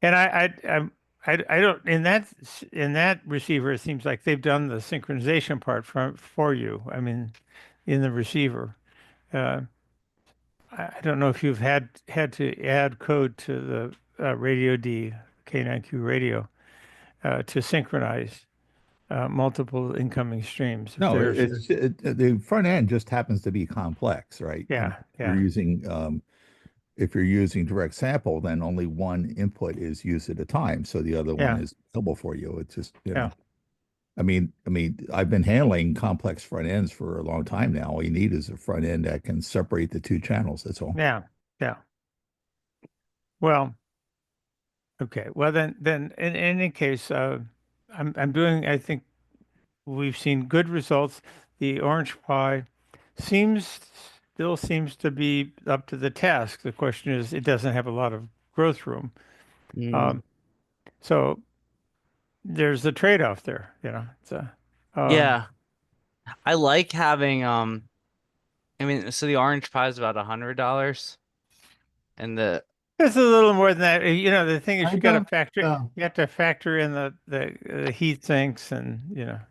S18: And I don't, in that receiver, it seems like they've done the synchronization part for you. I mean, in the receiver, uh, I don't know if you've had to add code to the Radio D K9Q radio to synchronize multiple incoming streams.
S10: No, the front end just happens to be complex, right? And
S18: Yeah,
S10: if you're using if you're using direct sample, then only one input is used at a time, so the other one
S18: Yeah.
S10: is available for you. It's just,
S18: Yeah.
S10: I mean, I've been handling complex front ends for a long time now. All you need is a front end that can separate the two channels. That's all.
S18: Yeah. Well, okay. Well, then in any case, I'm doing. I think we've seen good results. The orange pie still seems to be up to the task. The question is, it doesn't have a lot of growth room. So there's a trade-off there, It's
S1: Yeah, I like having I mean, so the orange pie is about $100, and
S18: it's a little more than that. The thing is,
S2: I don't,
S18: you have to factor in the heat sinks and
S1: yeah.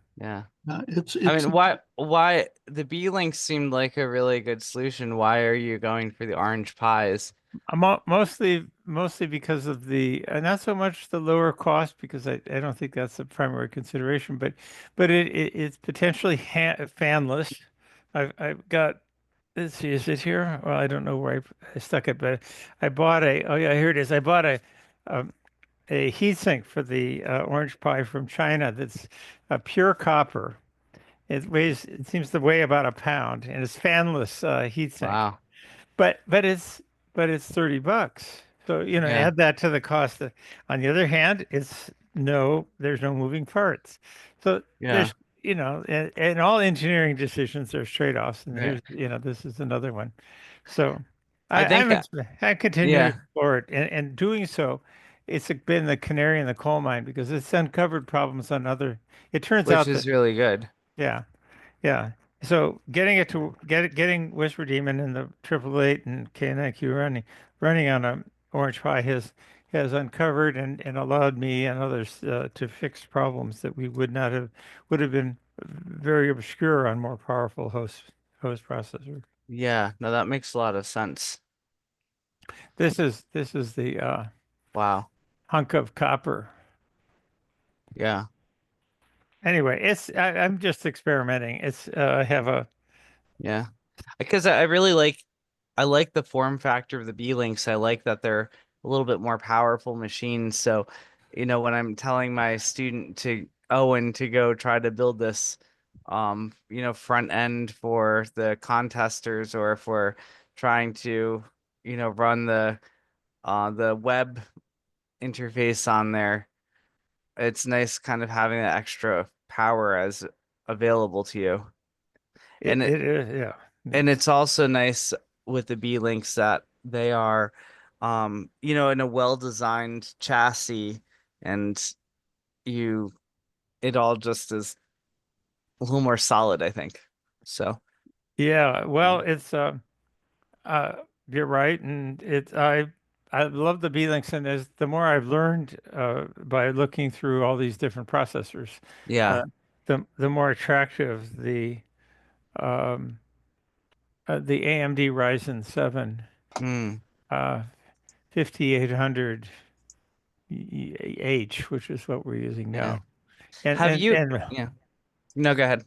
S2: it's
S1: I mean, why the B link seemed like a really good solution. Why are you going for the orange pies?
S18: mostly because of not so much the lower cost, because I don't think that's the primary consideration, but it's potentially fanless. I've got, let's see, is it here? Well, I don't know where I stuck it, but I bought oh yeah, here it is. I bought a heatsink for the orange pie from China that's pure copper. It seems to weigh about a pound, and it's fanless heatsink.
S1: Wow.
S18: But it's $30. So,
S1: Yeah.
S18: add that to the cost. On the other hand, there's no moving parts. So
S1: Yeah.
S18: in all engineering decisions, there's trade-offs, and
S1: Right.
S18: this is another one. So
S1: I think
S18: I continue to
S1: yeah,
S18: explore it, and doing so, it's been the canary in the coal mine because it's uncovered problems on it turns
S1: which
S18: out that,
S1: is really good.
S18: yeah. Yeah. So getting Whisper Demon and the 888 and KNIQ running on a Orange Pi has uncovered and allowed me and others to fix problems that we would have been very obscure on more powerful host processors.
S1: Yeah, no, that makes a lot of sense.
S18: This is the
S1: Wow.
S18: hunk of copper.
S1: Yeah.
S18: Anyway, I'm just experimenting. I have a
S1: Yeah. Because I really like I like the form factor of the B-Links. I like that they're a little bit more powerful machines. So, when I'm telling my student to Owen to go try to build this front end for the contesters, or if we're trying to, run the web interface on there, it's nice kind of having that extra power as available to you. And
S18: it is, yeah.
S1: and it's also nice with the B links that they are, in a well-designed chassis, and you, it all just is a little more solid, I think. So,
S18: Yeah,
S1: yeah.
S18: well, it's uh you're right, and I love the B-Links, and as the more I've learned by looking through all these different processors,
S1: Yeah.
S18: uh, the more attractive the AMD Ryzen 7
S1: Mm,
S18: uh 5800 H, which is what we're using
S1: yeah.
S18: now. And
S1: Have
S18: and
S1: you?
S18: and
S1: Yeah. No, go ahead.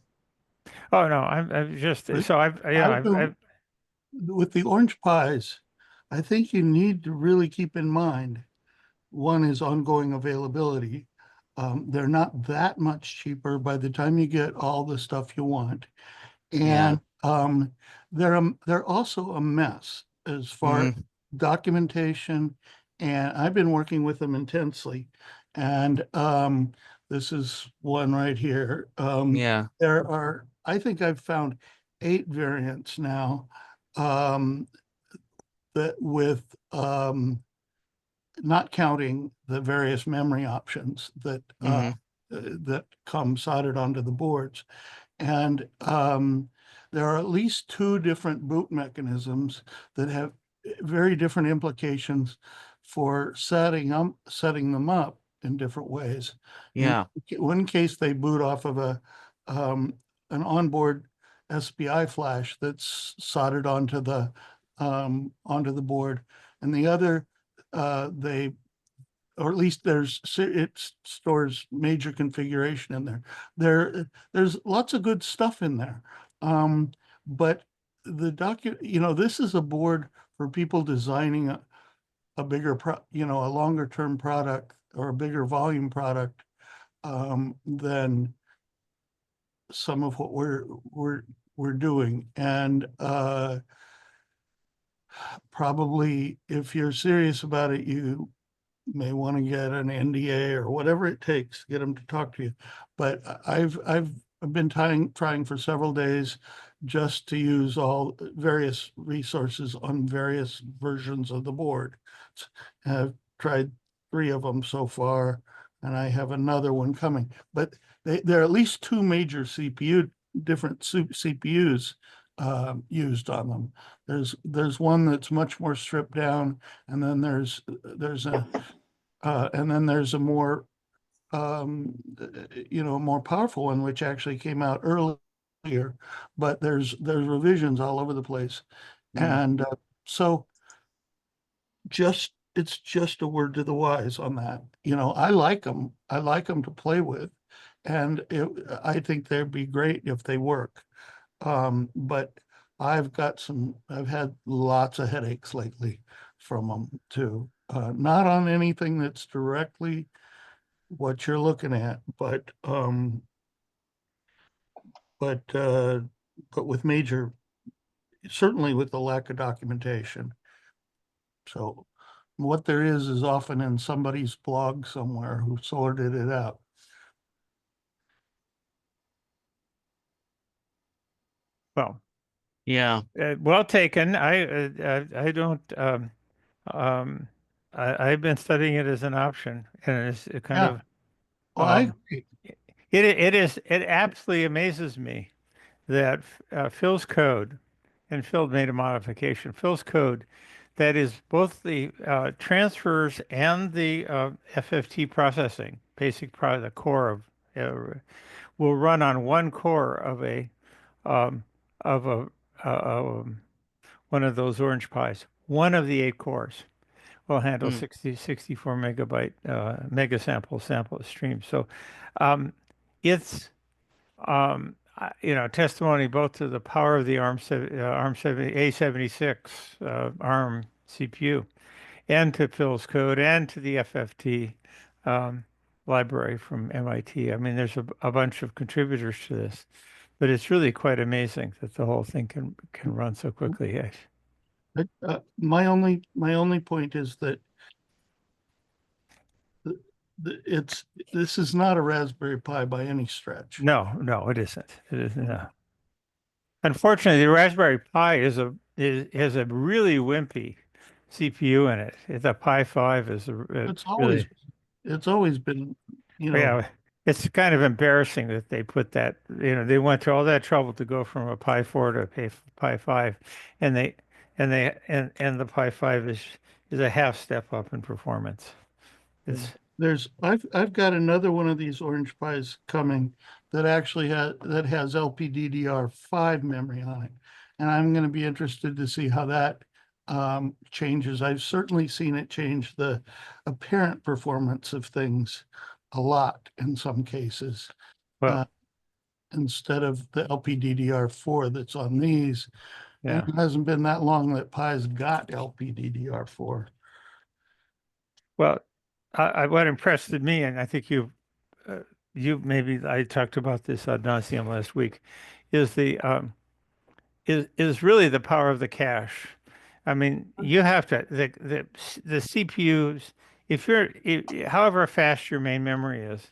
S18: oh no, I'm just
S3: But
S18: so I've you know
S3: I've been,
S18: I've
S3: with the orange pies, I think you need to really keep in mind, one is ongoing availability. They're not that much cheaper by the time you get all the stuff you want.
S1: Yeah.
S3: And they're also a mess as far as
S1: Hmm.
S3: documentation, and I've been working with them intensely. And this is one right here.
S1: Yeah.
S3: There are, I think I've found 8 variants now, um, that with not counting the various memory options
S1: Hmm.
S3: that come soldered onto the boards. And there are at least 2 different boot mechanisms that have very different implications for setting them up in different ways. In
S1: Yeah.
S3: one case, they boot off of um, an onboard SPI flash that's soldered onto the board, and the other, they, or at least it stores major configuration in there. There's lots of good stuff in there. But this is a board for people designing a bigger a longer term product or a bigger volume product, than some of what we're doing. And probably if you're serious about it, you may want to get an NDA or whatever it takes to get them to talk to you. But I've been trying for several days just to use all various resources on various versions of the board. I've tried 3 of them so far, and I have another one coming. But there are at least 2 major different CPUs used on them. There's one that's much more stripped down, and then there's a more more powerful one, which actually came out earlier, but there's revisions all over the place.
S1: Mm.
S3: And so it's just a word to the wise on that. I like them. I like them to play with, and I think they'd be great if they work. But I've had lots of headaches lately from them too. Not on anything that's directly what you're looking at, but uh, but with certainly with the lack of documentation. So what there is often in somebody's blog somewhere who sorted it out.
S18: well,
S1: Yeah.
S18: well taken. I don't um I've been studying it as an option, and it's a kind
S3: Yeah,
S18: of
S3: well, I
S18: um
S3: agree.
S18: it absolutely amazes me that Phil's code, and Phil made a modification. Phil's code, that is both the transfers and the FFT processing, the core of, will run on one core of um, a one of those Orange Pis. one of the 8 cores will handle
S1: Mm.
S18: 64 megabyte mega sample stream. So it's testimony both to the power of the A76 ARM CPU and to Phil's code and to the FFT um, library from MIT. I mean, there's a bunch of contributors to this, but it's really quite amazing that the whole thing can run so quickly.
S3: My only point is that this is not a Raspberry Pi by any stretch.
S18: No, it isn't. It isn't. Unfortunately, the Raspberry Pi has a really wimpy CPU in it. The Pi 5 is really,
S3: It's always been,
S18: yeah, it's kind of embarrassing that they put that, they went through all that trouble to go from a Pi 4 to a Pi 5, and the Pi 5 is a half step up in performance.
S3: I've got another one of these Orange Pis coming that actually has LPDDR5 memory on it, and I'm going to be interested to see how that changes. I've certainly seen it change the apparent performance of things a lot in some cases.
S18: Well,
S3: instead of the LPDDR4 that's on these, and it hasn't been that long that Pi's got LPDDR4.
S18: Well, what impressed me, and I think maybe I talked about this ad nauseum last week, is is really the power of the cache. I mean, you have to the CPUs. However fast your main memory is,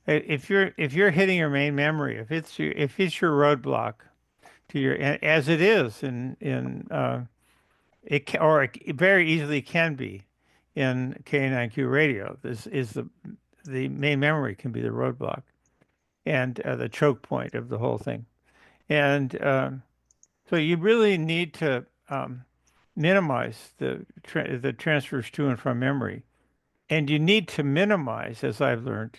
S18: if you're hitting your main memory, if it's your roadblock to as it is it very easily can be in K9Q radio. This is the main memory can be the roadblock and the choke point of the whole thing. And so you really need to minimize the transfers to and from memory. And you need to minimize, as I've learned,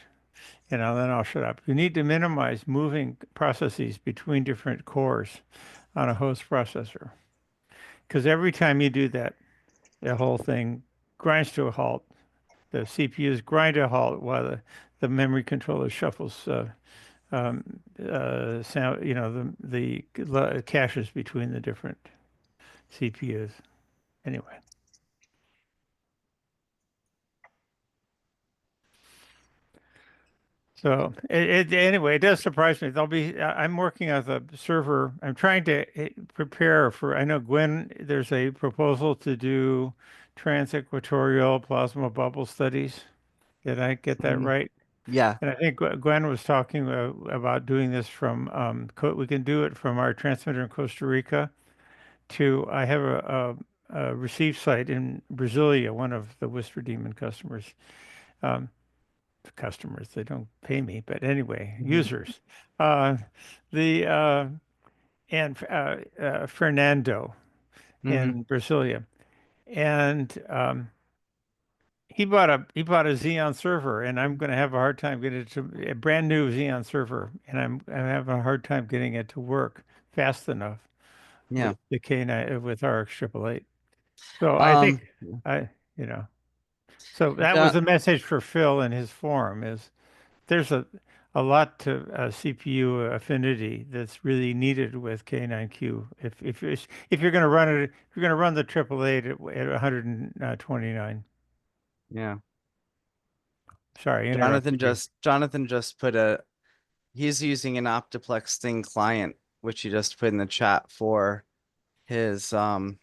S18: then I'll shut up. You need to minimize moving processes between different cores on a host processor. Because every time you do that, the whole thing grinds to a halt. The CPUs grind to a halt while the memory controller shuffles sound, the caches between the different CPUs. Anyway. So anyway, it does surprise me. I'm working as a server. I'm trying to prepare for, I know Gwen, there's a proposal to do trans-equatorial plasma bubble studies. Did I get that right?
S1: Yeah.
S18: And I think Gwen was talking about doing this from, we can do it from our transmitter in Costa Rica to, I have a receive site in Brasilia, one of the Whisper Demon customers. They don't pay me, but anyway, users. Fernando in Brasilia. And he bought a Xeon server, and I'm going to have a hard time getting it to a brand new Xeon server, and I'm having a hard time getting it to work fast enough with the K9 with RX 888. So I think so that was a message for Phil in his forum is there's a lot to CPU affinity that's really needed with K9Q. If you're going to run it, if you're going to run the 888 at 129.
S1: Yeah.
S18: Sorry,
S1: Jonathan just he's using an Optiplex Thing client, which he just put in the chat for his for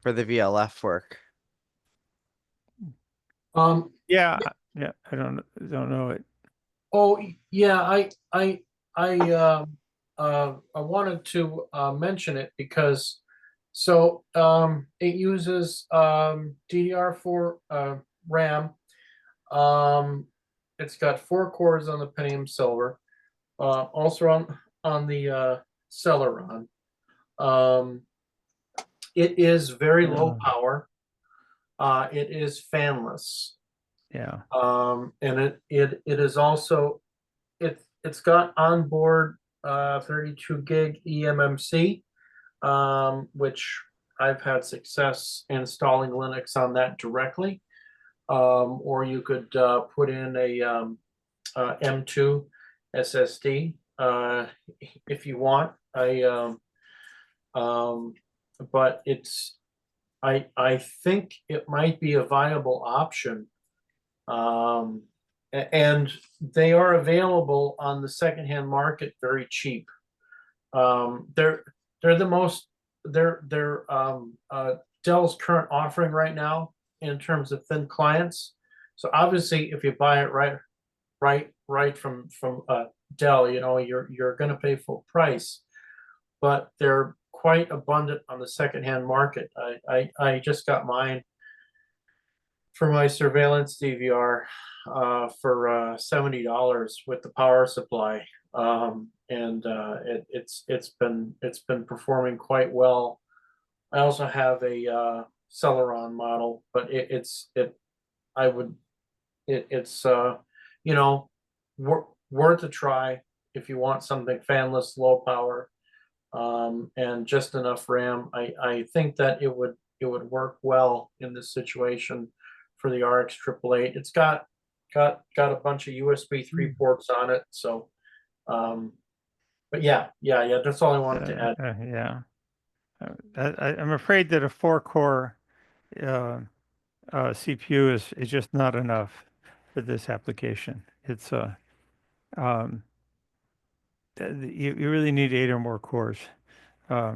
S1: the VLF work.
S18: Yeah, I don't know it.
S13: Oh yeah, I wanted to mention it because it uses DDR4 RAM. It's got 4 cores on the Pentium Silver, also on the Celeron. It is very low power. It is fanless.
S18: Yeah.
S13: And it is also it's got onboard 32 gig eMMC, which I've had success installing Linux on that directly. Or you could put in a M2 SSD if you want. But I think it might be a viable option. And they are available on the secondhand market very cheap. They're the most they're Dell's current offering right now in terms of thin clients. So obviously, if you buy it right from Dell, you're going to pay full price, but they're quite abundant on the secondhand market. I just got mine for my surveillance DVR for $70 with the power supply, and it's been performing quite well. I also have a Celeron model, but it's worth a try if you want something fanless, low power, and just enough RAM. I think that it would work well in this situation for the RX 888. It's got a bunch of USB 3 ports on it. So, but yeah. That's all I wanted to add.
S18: Yeah. I'm afraid that a 4-core CPU is just not enough for this application. It's you really need 8 or more cores.
S10: I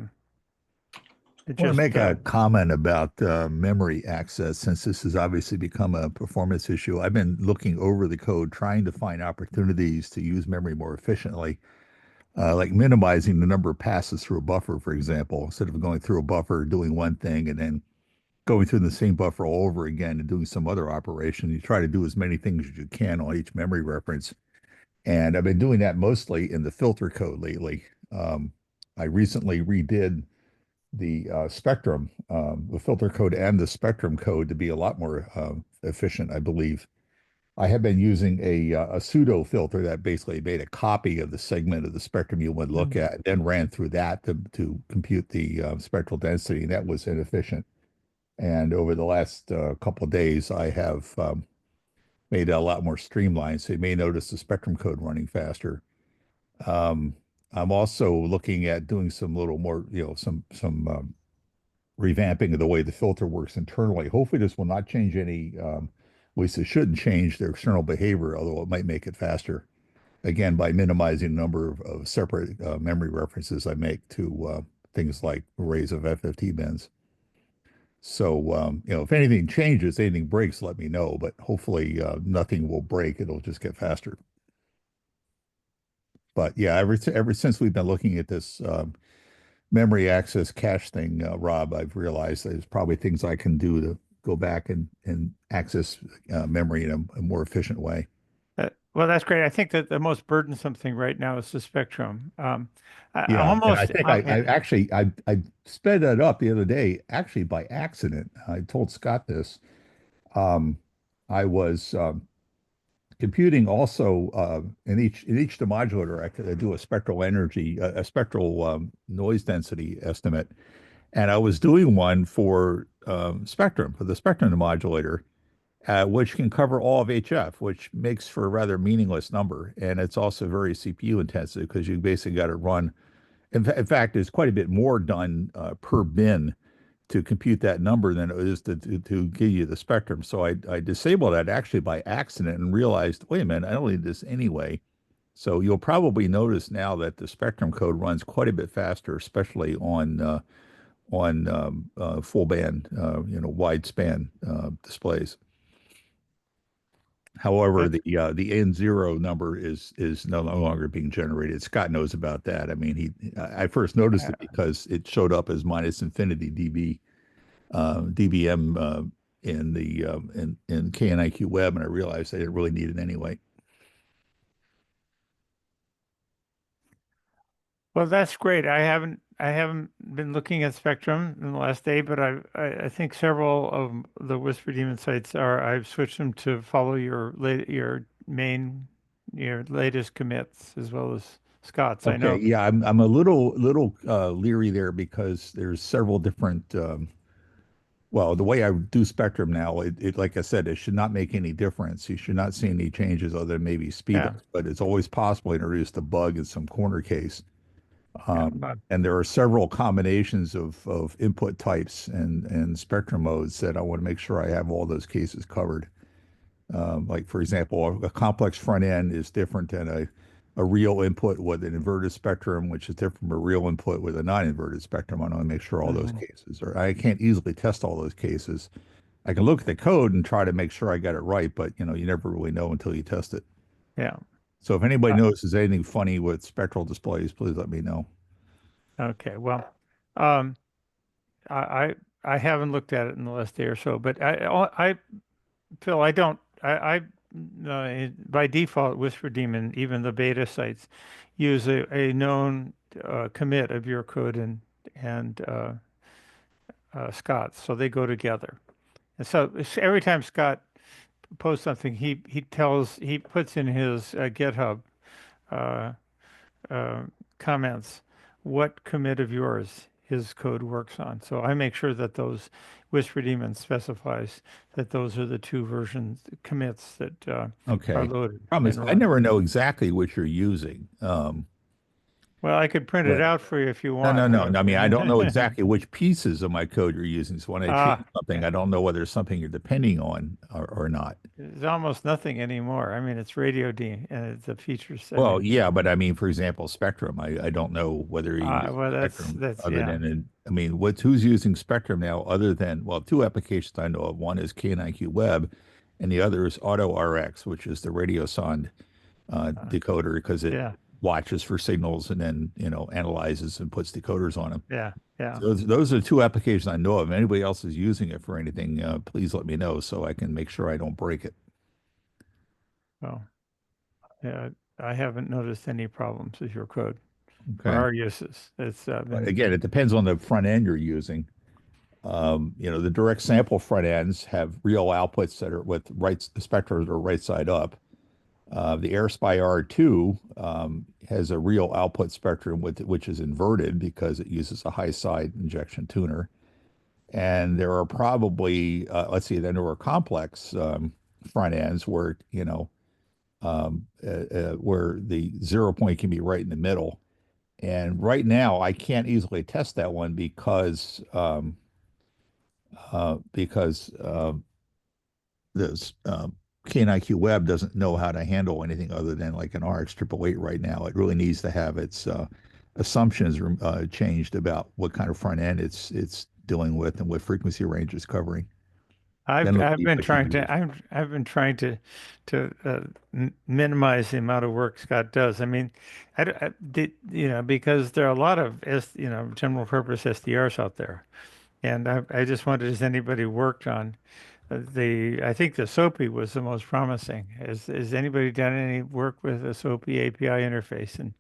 S10: want to make a comment about memory access since this has obviously become a performance issue. I've been looking over the code, trying to find opportunities to use memory more efficiently, like minimizing the number of passes through a buffer, for example, instead of going through a buffer, doing one thing, and then going through the same buffer all over again and doing some other operation. You try to do as many things as you can on each memory reference. And I've been doing that mostly in the filter code lately. I recently redid the Spectrum, the filter code and the Spectrum code to be a lot more efficient, I believe. I have been using a pseudo filter that basically made a copy of the segment of the spectrum you would look at, then ran through that to compute the spectral density, and that was inefficient. And over the last couple of days, I have made it a lot more streamlined. So you may notice the spectrum code running faster. Um, I'm also looking at doing some little more, some revamping of the way the filter works internally. Hopefully, this will not change any, at least it shouldn't change their external behavior, although it might make it faster. Again, by minimizing the number of separate memory references I make to things like arrays of FFT bins. So, if anything changes, anything breaks, let me know. But hopefully, nothing will break. It'll just get faster. But yeah, ever since we've been looking at this memory access cache thing, Rob, I've realized there's probably things I can do to go back and access memory in a more efficient way.
S18: Well, that's great. I think that the most burdensome thing right now is the Spectrum.
S10: Yeah, and I think I sped that up the other day, actually by accident. I told Scott this. I was computing also in each demodulator. I could do a spectral energy, a spectral noise density estimate, and I was doing one for Spectrum for the Spectrum demodulator, which can cover all of HF, which makes for a rather meaningless number, and it's also very CPU intensive because you basically got to run. In fact, there's quite a bit more done per bin to compute that number than it is to give you the spectrum. So I disabled that actually by accident and realized, wait a minute, I don't need this anyway. So you'll probably notice now that the spectrum code runs quite a bit faster, especially on full band, wide span displays. However, the N0 number is no longer being generated. Scott knows about that. I mean, I first noticed it because it showed up as minus infinity dB dBm in the in KNIQ Web, and I realized I didn't really need it anyway.
S18: Well, that's great. I haven't been looking at Spectrum in the last day, but I think several of the Whisper Demon sites I've switched them to follow your latest commits as well as Scott's. I
S10: Okay,
S18: know.
S10: yeah, I'm a little leery there because there's several different well, the way I do Spectrum now, it like I said, it should not make any difference. You should not see any changes other than maybe speed
S18: Yeah.
S10: ups, but it's always possible to introduce a bug in some corner case.
S18: Yeah.
S10: And there are several combinations of input types and spectrum modes that I want to make sure I have all those cases covered. Like for example, a complex front end is different than a real input with an inverted spectrum, which is different from a real input with a non-inverted spectrum. I want to make sure all those cases are. I can't easily test all those cases. I can look at the code and try to make sure I got it right, but you never really know until you test it.
S18: Yeah.
S10: So if anybody notices anything funny with spectral displays, please let me know.
S18: Okay. Well, um, I I haven't looked at it in the last day or so, but Phil, I don't. By default, Whisper Daemon, even the beta sites, use a known commit of your code and Scott's, so they go together. And so every time Scott posts something, he puts in his GitHub uh, uh, comments what commit of yours his code works on. So I make sure that those Whisper Daemon specifies that those are the two versions commits that are
S10: Okay.
S18: loaded
S10: Problem is,
S18: and
S10: I
S18: run.
S10: never know exactly what you're using.
S18: Well, I could print it
S10: But
S18: out for you if you
S10: no,
S18: want.
S10: no,
S18: I
S10: no.
S18: don't.
S10: I mean, I don't know exactly which pieces of my code you're using. So when I change something,
S18: Yeah.
S10: I don't know whether it's something you're depending on or not.
S18: There's almost nothing anymore. I mean, it's radio D and it's the features. I
S10: Well,
S18: mean,
S10: yeah, but I mean, for example, Spectrum. I don't know whether you use
S18: well,
S10: Spectrum
S18: that's
S10: other
S18: yeah.
S10: than I mean, who's using Spectrum now other than well, two applications I know of. One is K9Q Web, and the other is AutoRX, which is the radio sound decoder because it
S18: Yeah.
S10: watches for signals and then analyzes and puts decoders on them.
S18: Yeah. Yeah.
S10: So those are two applications I know of. If anybody else is using it for anything, please let me know so I can make sure I don't break it.
S18: Well, yeah. I haven't noticed any problems with your code for
S10: Okay.
S18: our uses. It's been
S10: Again, it depends on the front end you're using. The direct sample front ends have real outputs that are with right spectrums are right side up. The AirSpy R2 has a real output spectrum which is inverted because it uses a high side injection tuner. And there are probably, let's see, then there are complex front ends where the 0 point can be right in the middle. And right now, I can't easily test that one because this KNIQ Web doesn't know how to handle anything other than like an RX888 right now. It really needs to have its assumptions changed about what kind of front end it's dealing with and what frequency range it's covering. Then it'll
S18: I've
S10: be
S18: been
S10: much
S18: trying
S10: easier.
S18: to I've been trying to minimize the amount of work Scott does. I mean, because there are a lot of general purpose SDRs out there, and I just wondered has anybody worked on I think the SOAPI was the most promising. Has anybody done any work with the SOAPI API interface? And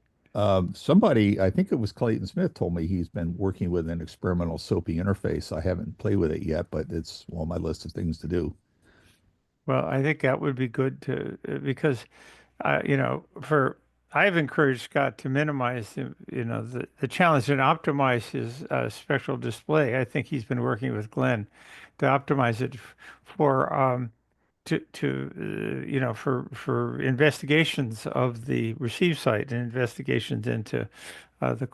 S10: Somebody, I think it was Clayton Smith, told me he's been working with an experimental SOAPI interface. I haven't played with it yet, but it's on my list of things to do.
S18: well, I think that would be good to because for I've encouraged Scott to minimize the challenge and optimize his spectral display. I think he's been working with Glenn to optimize it for for investigations of the receive site and investigations into the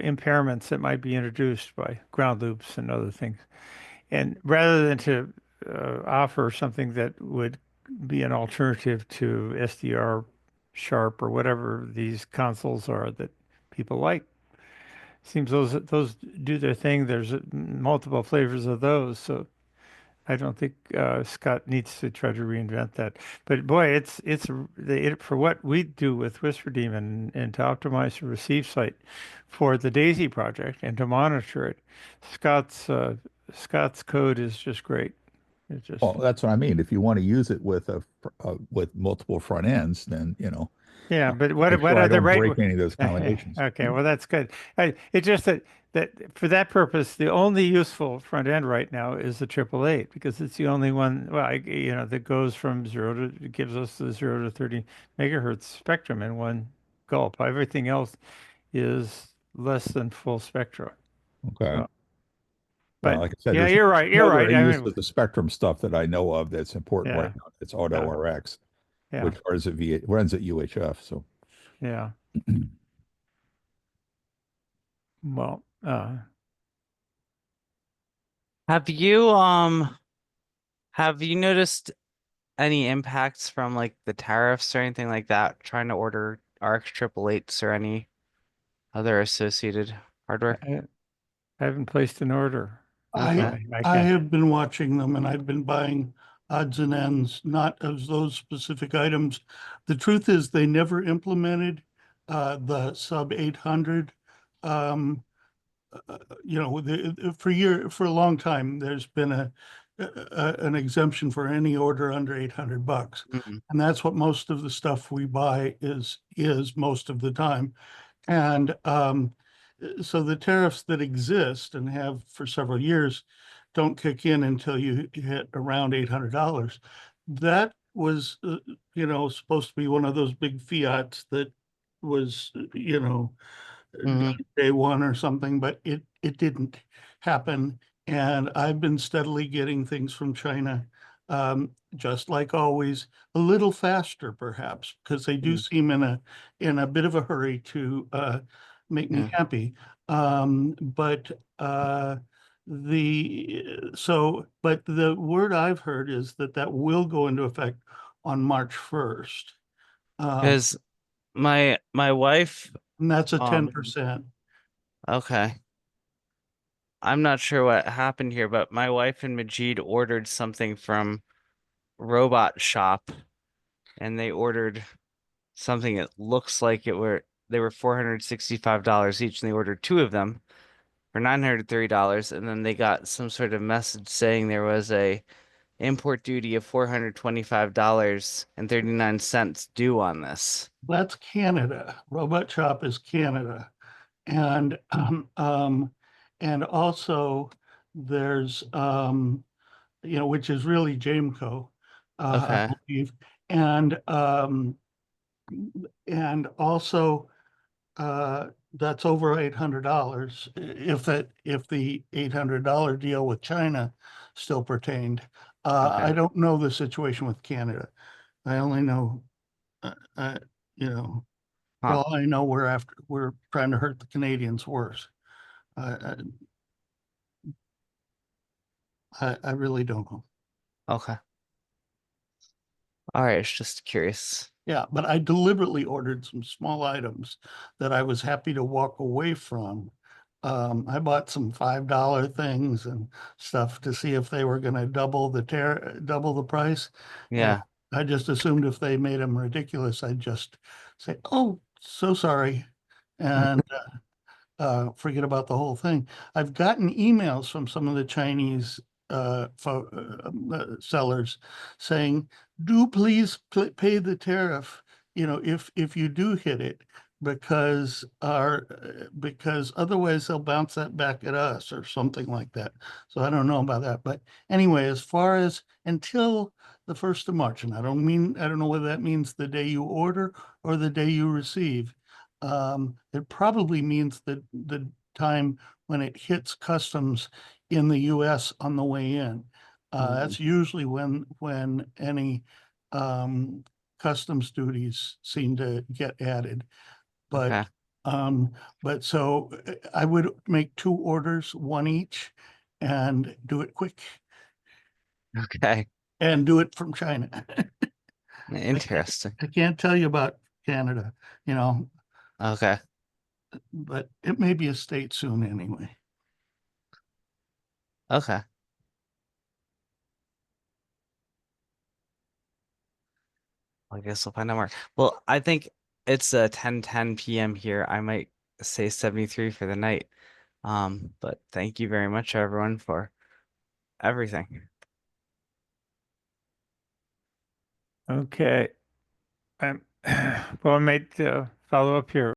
S18: impairments that might be introduced by ground loops and other things. And rather than to offer something that would be an alternative to SDR Sharp or whatever these consoles are that people like. Seems those do their thing. There's multiple flavors of those, so I don't think Scott needs to try to reinvent that. But boy, for what we do with Whisper Daemon and to optimize the receive site for the Daisy project and to monitor it, Scott's code is just great. It's just
S10: Well, that's what I mean. If you want to use it with with multiple front ends, then
S18: yeah. But
S10: make
S18: what
S10: sure I
S18: are the
S10: don't
S18: right?
S10: break any of those combinations.
S18: Okay, well that's good. It's just that for that purpose, the only useful front end right now is the 888 because it's the only one. Well, that goes from gives us the 0 to 30 megahertz spectrum in one gulp. Everything else is less than full spectrum.
S10: Okay.
S18: So,
S10: Well,
S18: but
S10: like I said,
S18: yeah,
S10: there's
S18: you're right. You're
S10: no
S18: right.
S10: other
S18: I
S10: use
S18: mean,
S10: of the spectrum stuff that I know of that's important right
S18: yeah,
S10: now. It's Auto
S18: yeah,
S10: RX,
S18: yeah,
S10: which runs at UHF. So
S18: yeah. Well,
S1: Have you have you noticed any impacts from like the tariffs or anything like that? Trying to order RX 888s or any other associated hardware?
S18: I haven't placed an order. That's
S3: I
S1: Okay.
S18: why I
S3: I
S18: can't.
S3: have been watching them and I've been buying odds and ends, not of those specific items. The truth is they never implemented the sub 800. Um, for a long time, there's been an exemption for any order under 800 bucks.
S1: Mm,
S3: And that's what most of the stuff we buy is most of the time. And so the tariffs that exist and have for several years don't kick in until you hit around $800. That was, supposed to be one of those big fiats that was,
S1: mm,
S3: day one or something, but it didn't happen. And I've been steadily getting things from China, just like always, a little faster perhaps, because they do
S1: mm,
S3: seem in a bit of a hurry to make me
S1: yeah.
S3: happy. But but the word I've heard is that will go into effect on March 1st.
S1: Because my wife,
S3: And that's a
S1: um,
S3: 10%.
S1: okay. I'm not sure what happened here, but my wife and Majid ordered something from Robot Shop, and they ordered something that looks like they were $465 each, and they ordered two of them for $930, and then they got some sort of message saying there was a import duty of $425.39 due on this.
S3: That's Canada. Robot Shop is Canada. And and also there's which is really Jameco, I
S1: Okay.
S3: believe. And and also that's over $800 if the $800 deal with China still pertained.
S1: Okay.
S3: I don't know the situation with Canada. I only know uh, you know For
S1: Huh.
S3: all I know, we're trying to hurt the Canadians worse. I, I really don't know.
S1: Okay. All right. It's just curious.
S3: Yeah, but I deliberately ordered some small items that I was happy to walk away from. I bought some $5 things and stuff to see if they were going to double the price. And
S1: Yeah.
S3: I just assumed if they made them ridiculous, I'd just say, "Oh, so sorry," and forget about the whole thing. I've gotten emails from some of the Chinese sellers saying, "Do please pay the tariff, if you do hit it, because otherwise they'll bounce that back at us," or something like that. So I don't know about that, but anyway, as far as until the 1st of March, and I don't know whether that means the day you order or the day you receive. It probably means that the time when it hits customs in the US on the way in. That's usually when any customs duties seem to get added. But
S1: Okay.
S3: um, I would make 2 orders, one each, and do it quick
S1: Okay.
S3: and do it from China.
S1: Interesting.
S3: I can't tell you about Canada, you know,
S1: Okay.
S3: but it may be a state soon anyway.
S1: Okay. I guess we'll find out more. Well, I think it's 10:10 p.m. here. I might say 73 for the night. But thank you very much, everyone, for everything.
S18: Okay. Well, I might follow up here.